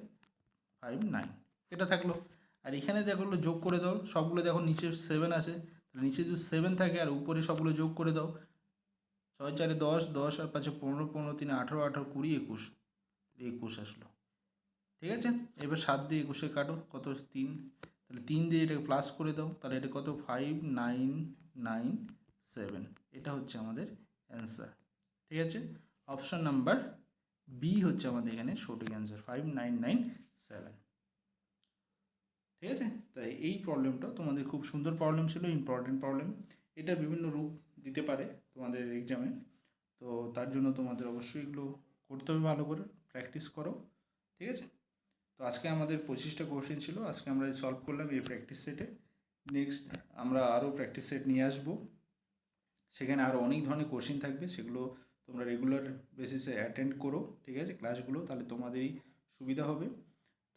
59 এটা থাকলো। আর এখানে দেখো যোগ করে দাও, সবগুলো দেখো নিচে 7 আছে, তাহলে নিচে যদি 7 থাকে আর উপরে সবগুলো যোগ করে দাও, 6 4 10, 10 আর 5 15, 15 3 18, 18 20 21, 21 আসলো, ঠিক আছে। এবার 7 দিয়ে 21 কাটো, কত 3, তাহলে 3 দিয়ে এটাকে প্লাস করে দাও, তাহলে এটা কত 5997, এটা হচ্ছে আমাদের অ্যান্সার, ঠিক আছে। অপশন নাম্বার বি হচ্ছে আমাদের এখানে সঠিক অ্যান্সার 5997, ঠিক আছে। তাই এই প্রবলেমটা তোমাদের খুব সুন্দর প্রবলেম ছিল, ইম্পর্টেন্ট প্রবলেম। এটা বিভিন্ন রূপ দিতে পারে তোমাদের এক্সামে, তো তার জন্য তোমাদের অবশ্যই এগুলো করতে হবে, ভালো করে প্র্যাকটিস করো, ঠিক আছে। তো আজকে আমাদের 25টা কোশ্চেন ছিল, আজকে আমরা সলভ করলাম এই প্র্যাকটিস সেটে। নেক্সট আমরা আরও প্র্যাকটিস সেট নিয়ে আসবো, সেখানে আরও অনেক ধরনের কোশ্চেন থাকবে, সেগুলো তোমরা রেগুলার বেসিসে অ্যাটেন্ড করো, ঠিক আছে, ক্লাসগুলো, তাহলে তোমাদেরই সুবিধা হবে।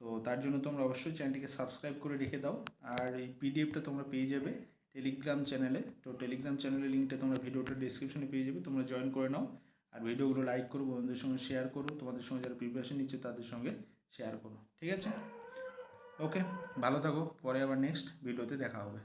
তো তার জন্য তোমরা অবশ্যই চ্যানেলটিকে সাবস্ক্রাইব করে রেখে দাও। আর এই পিডিএফটা তোমরা পেয়ে যাবে টেলিগ্রাম চ্যানেলে, তো টেলিগ্রাম চ্যানেলের লিঙ্কটা তোমরা ভিডিওটার ডিসক্রিপশনে পেয়ে যাবে, তোমরা জয়েন করে নাও। আর ভিডিওগুলো লাইক করো, বন্ধুদের সঙ্গে শেয়ার করো, তোমাদের সঙ্গে যারা প্রিপারেশন নিচ্ছে তাদের সঙ্গে শেয়ার করো, ঠিক আছে। ওকে, ভালো থাকো, পরে আবার নেক্সট ভিডিওতে দেখা হবে।